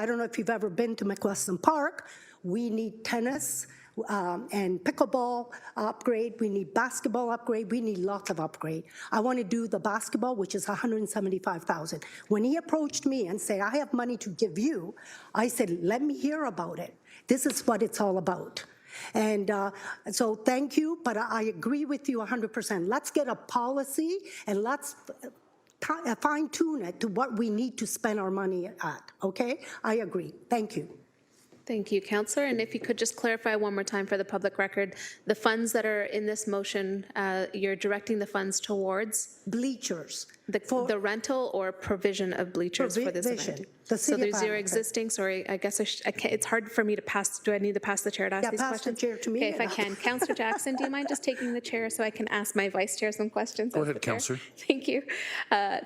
don't know if you've ever been to McWeston Park. We need tennis and pickleball upgrade. We need basketball upgrade. We need lots of upgrade. I want to do the basketball, which is $175,000. When he approached me and said, I have money to give you, I said, let me hear about it. This is what it's all about. And so thank you, but I agree with you 100%. Let's get a policy and let's fine tune it to what we need to spend our money at, okay? I agree. Thank you. Thank you, Councillor. And if you could just clarify one more time for the public record, the funds that are in this motion, you're directing the funds towards? Bleachers. The rental or provision of bleachers for this event? So there's your existing, sorry, I guess it's hard for me to pass, do I need to pass the chair to ask these questions? Pass the chair to me. Okay, if I can. Councillor Jackson, do you mind just taking the chair so I can ask my vice chair some questions? Go ahead, Councillor. Thank you.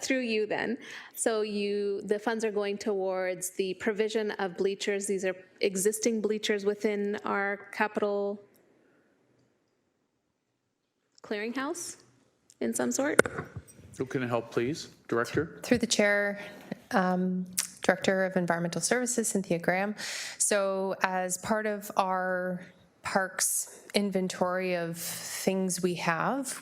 Through you then. So the funds are going towards the provision of bleachers. These are existing bleachers within our capital clearinghouse in some sort? Who can I help, please? Director? Through the chair, Director of Environmental Services, Cynthia Graham. So as part of our parks inventory of things we have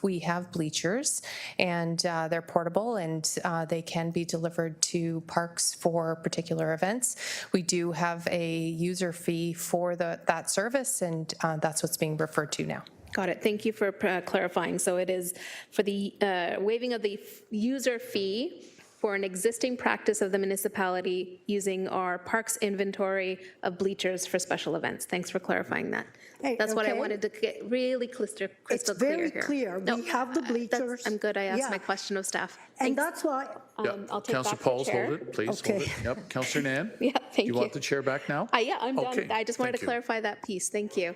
bleachers, and they're portable, and they can be delivered to parks for particular events. We do have a user fee for that service, and that's what's being referred to now. Got it. Thank you for clarifying. So it is for the waiving of the user fee for an existing practice of the municipality using our parks inventory of bleachers for special events. Thanks for clarifying that. Hey, That's what I okay. wanted to get really crystal It's clear very here. clear. No, We have the bleachers. I'm good. I asked Yeah. my question of staff. And Thanks. that's why, I'll take Councillor back the Pauls, chair. hold it, please, hold Okay. it. Yep, Councillor Nam? Yeah, thank you. You want the chair back now? Yeah, I'm done. Okay, I just wanted thank to you. clarify that piece. Thank you.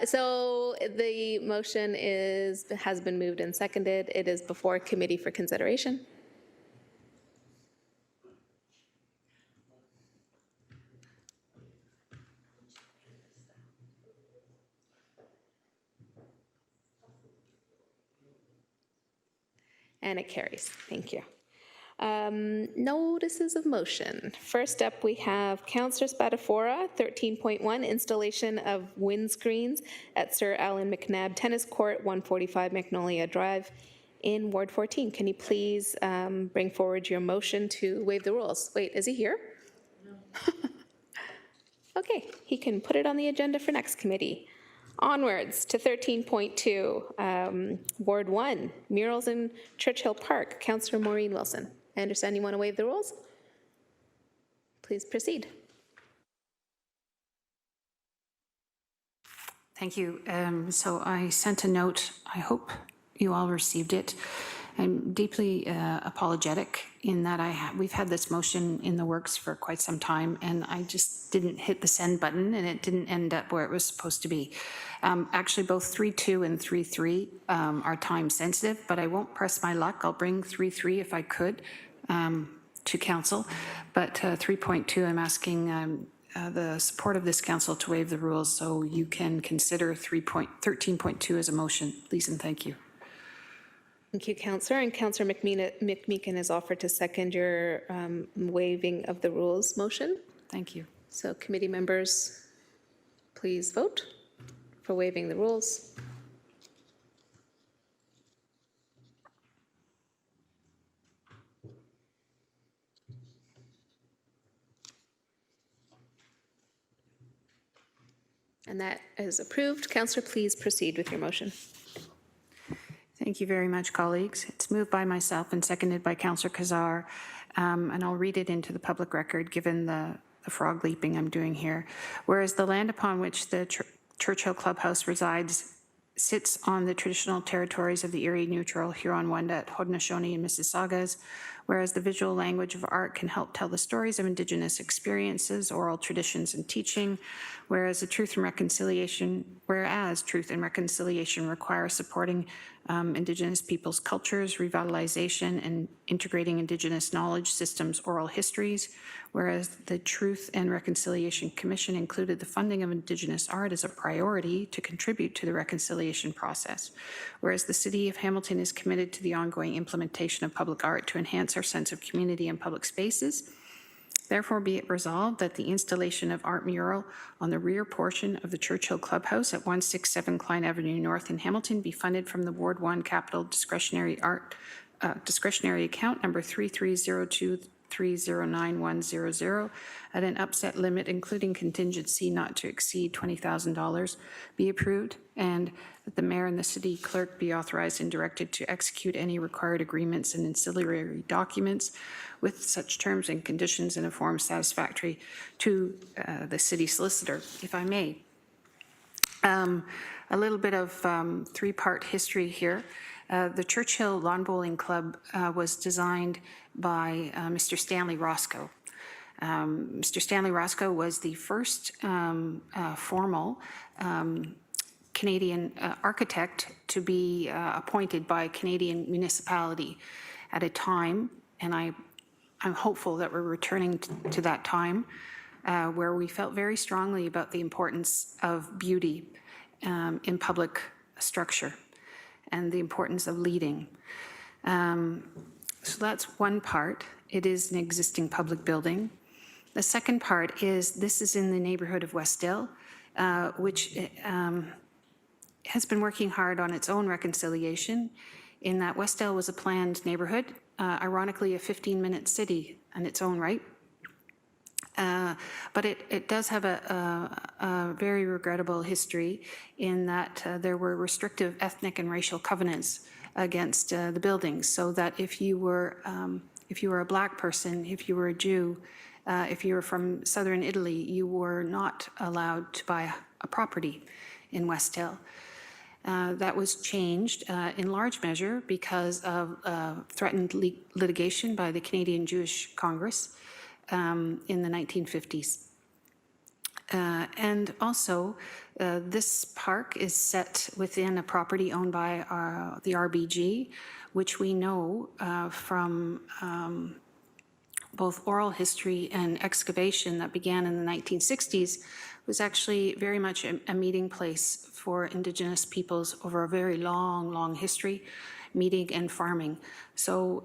So the motion has been moved and seconded. It is before committee for consideration. And it carries. Thank you. Notices of motion. First up, we have Councillor Spatafora, 13.1, installation of windscreens at Sir Alan McNabb Tennis Court, 145 Magnolia Drive in Ward 14. Can you please bring forward your motion to waive the rules? Wait, is he here? No. Okay, he can put it on the agenda for next committee. Onwards to 13.2, Ward 1, murals in Churchill Park. Councillor Maureen Wilson. I understand you want to waive the rules? Please proceed. Thank you. So I sent a note. I hope you all received it. I'm deeply apologetic in that we've had this motion in the works for quite some time, and I just didn't hit the send button, and it didn't end up where it was supposed to be. Actually, both 3.2 and 3.3 are time sensitive, but I won't press my luck. I'll bring 3.3 if I could to council, but 3.2, I'm asking the support of this council to waive the rules so you can consider 13.2 as a motion. Please and thank you. Thank you, Councillor. And Councillor McMeekin has offered to second your waiving of the rules motion. Thank you. So committee members, please vote for waiving the rules. And that is approved. Councillor, please proceed with your motion. Thank you very much, colleagues. It's moved by myself and seconded by Councillor Kazar, and I'll read it into the public record given the frog leaping I'm doing here. Whereas the land upon which the Churchill Clubhouse resides sits on the traditional territories of the Erie Neutral, Huron-Wendat, Haudenosaunee, and Mississaugas, whereas the visual language of art can help tell the stories of Indigenous experiences, oral traditions, and teaching, whereas truth and reconciliation require supporting Indigenous peoples' cultures, revitalization, and integrating Indigenous knowledge systems, oral histories, whereas the Truth and Reconciliation Commission included the funding of Indigenous art as a priority to contribute to the reconciliation process, whereas the City of Hamilton is committed to the ongoing implementation of public art to enhance our sense of community and public spaces. Therefore, be it resolved that the installation of art mural on the rear portion of the Churchill Clubhouse at 167 Klein Avenue North in Hamilton be funded from the Ward 1 Capital Discretionary Account number 3302309100 at an upset limit, including contingency not to exceed $20,000, be approved, and that the mayor and the city clerk be authorized and directed to execute any required agreements and ancillary documents with such terms and conditions in a form satisfactory to the city solicitor, if I may. A little bit of three-part history here. The Churchill Lawn Bowling Club was designed by Mr. Stanley Roscoe. Mr. Stanley Roscoe was the first formal Canadian architect to be appointed by a Canadian municipality at a time, and I'm hopeful that we're returning to that time, where we felt very strongly about the importance of beauty in public structure and the importance of leading. So that's one part. It is an existing public building. The second part is this is in the neighborhood of Westdale, which has been working hard on its own reconciliation in that Westdale was a planned neighborhood, ironically a 15-minute city in its own right. But it does have a very regrettable history in that there were restrictive ethnic and racial covenants against the buildings, so that if you were a Black person, if you were a Jew, if you were from southern Italy, you were not allowed to buy a property in West Hill. That was changed in large measure because of threatened litigation by the Canadian Jewish Congress in the 1950s. And also, this park is set within a property owned by the RBG, which we know from both oral history and excavation that began in the 1960s was actually very much a meeting place for Indigenous peoples over a very long history, meeting and farming. So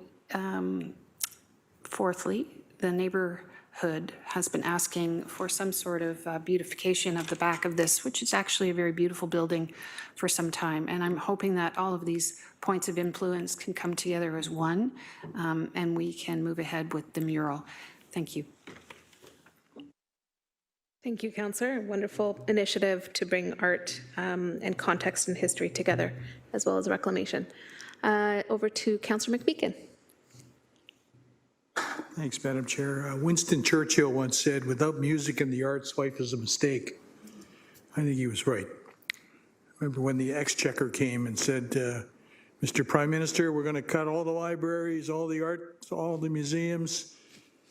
fourthly, the neighborhood has been asking for some sort of beautification of the back of this, which is actually a very beautiful building for some time. And I'm hoping that all of these points of influence can come together as one, and we can move ahead with the mural. Thank you. Thank you, Councillor. Wonderful initiative to bring art and context and history together, as well as reclamation. Over to Councillor McMeekin. Thanks, Madam Chair. Winston Churchill once said, "Without music in the arts, life is a mistake." I think he was right. Remember when the Exchequer came and said, Mr. Prime Minister, we're going to cut all the libraries, all the art, all the museums,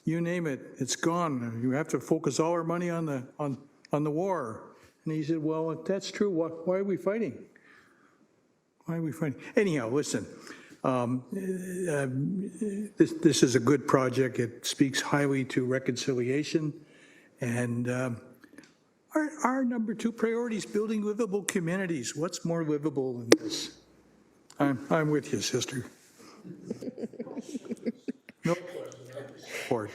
you name it, it's gone. You have to focus all our money on the war. And he said, well, if that's true, why are we fighting? Why are we fighting? Anyhow, listen, this is a good project. It speaks highly to reconciliation. And our number 2 priority is building livable communities. What's more livable than this? I'm with you, sister. No support.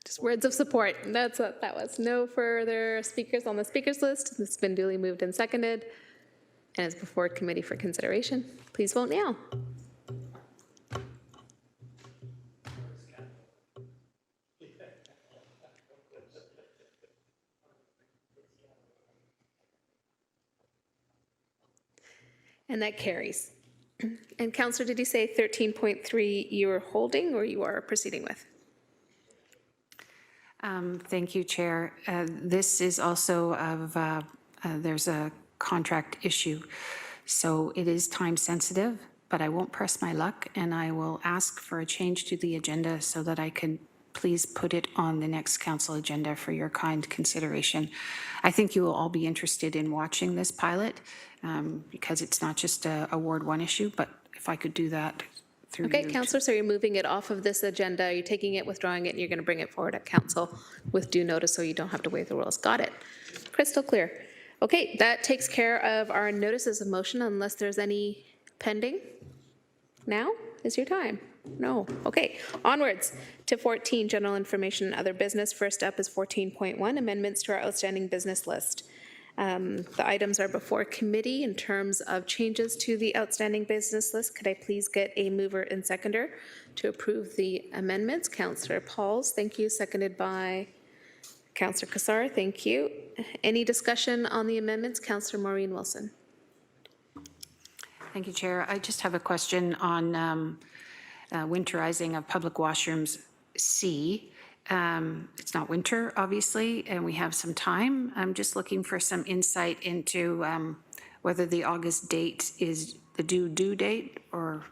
Just words of support. That's what that was. No further speakers on the speakers list. This has been duly moved and seconded and is before committee for consideration. Please vote now. And that carries. And Councillor, did you say 13.3 you are holding or you are proceeding with? Thank you, Chair. This is also of, there's a contract issue. So it is time sensitive, but I won't press my luck and I will ask for a change to the agenda so that I can please put it on the next council agenda for your kind consideration. I think you will all be interested in watching this pilot because it's not just a Ward 1 issue, but if I could do that through Okay, you. Councillor, so you're moving it off of this agenda, are you taking it, withdrawing it, and you're going to bring it forward at council with due notice so you don't have to waive the rules. Got it. Crystal clear. Okay, that takes care of our notices of motion unless there's any pending. Now is your time. No. Okay, onwards to 14, general information and other business. First up is 14.1, amendments to our outstanding business list. The items are before committee in terms of changes to the outstanding business list. Could I please get a mover and seconder to approve the amendments? Councillor Pauls, thank you. Seconded by Councillor Cassar, thank you. Any discussion on the amendments? Councillor Maureen Wilson. Thank you, Chair. I just have a question on winterizing of public washrooms C. It's not winter, obviously, and we have some time. I'm just looking for some insight into whether the August date is the due date or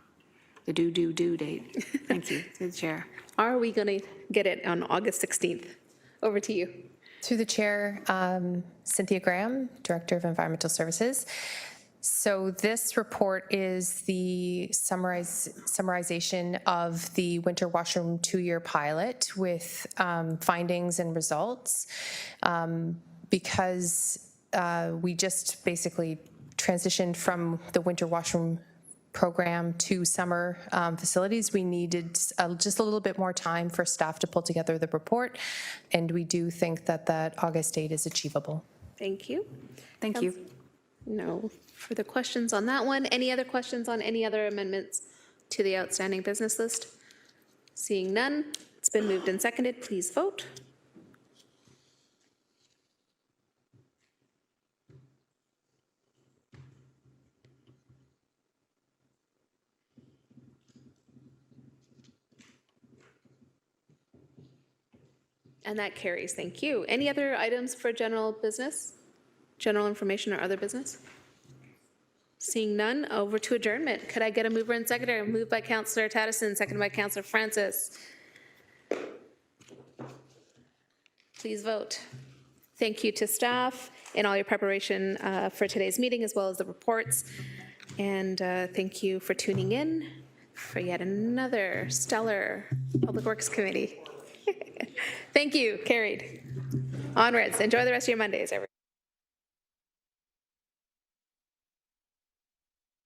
the due date. Thank you, to the Chair. Are we going to get it on August 16th? Over to you. Through the chair, Cynthia Graham, Director of Environmental Services. So this report is the summarization of the winter washroom 2-year pilot with findings and results. Because we just basically transitioned from the winter washroom program to summer facilities, we needed just a little bit more time for staff to pull together the report, and we do think that that August date is achievable. Thank you. Thank you. No further questions on that one. Any other questions on any other amendments to the outstanding business list? Seeing none, it's been moved and seconded. Please vote. And that carries. Thank you. Any other items for general business? General information or other business? Seeing none, over to adjournment. Could I get a mover and seconder? Moved by Councillor Tattison, seconded by Councillor Francis. Please vote. Thank you to staff and all your preparation for today's meeting, as well as the reports. And thank you for tuning in for yet another stellar Public Works Committee. Thank you. Carried. Onwards. Enjoy the rest of your Mondays, everyone.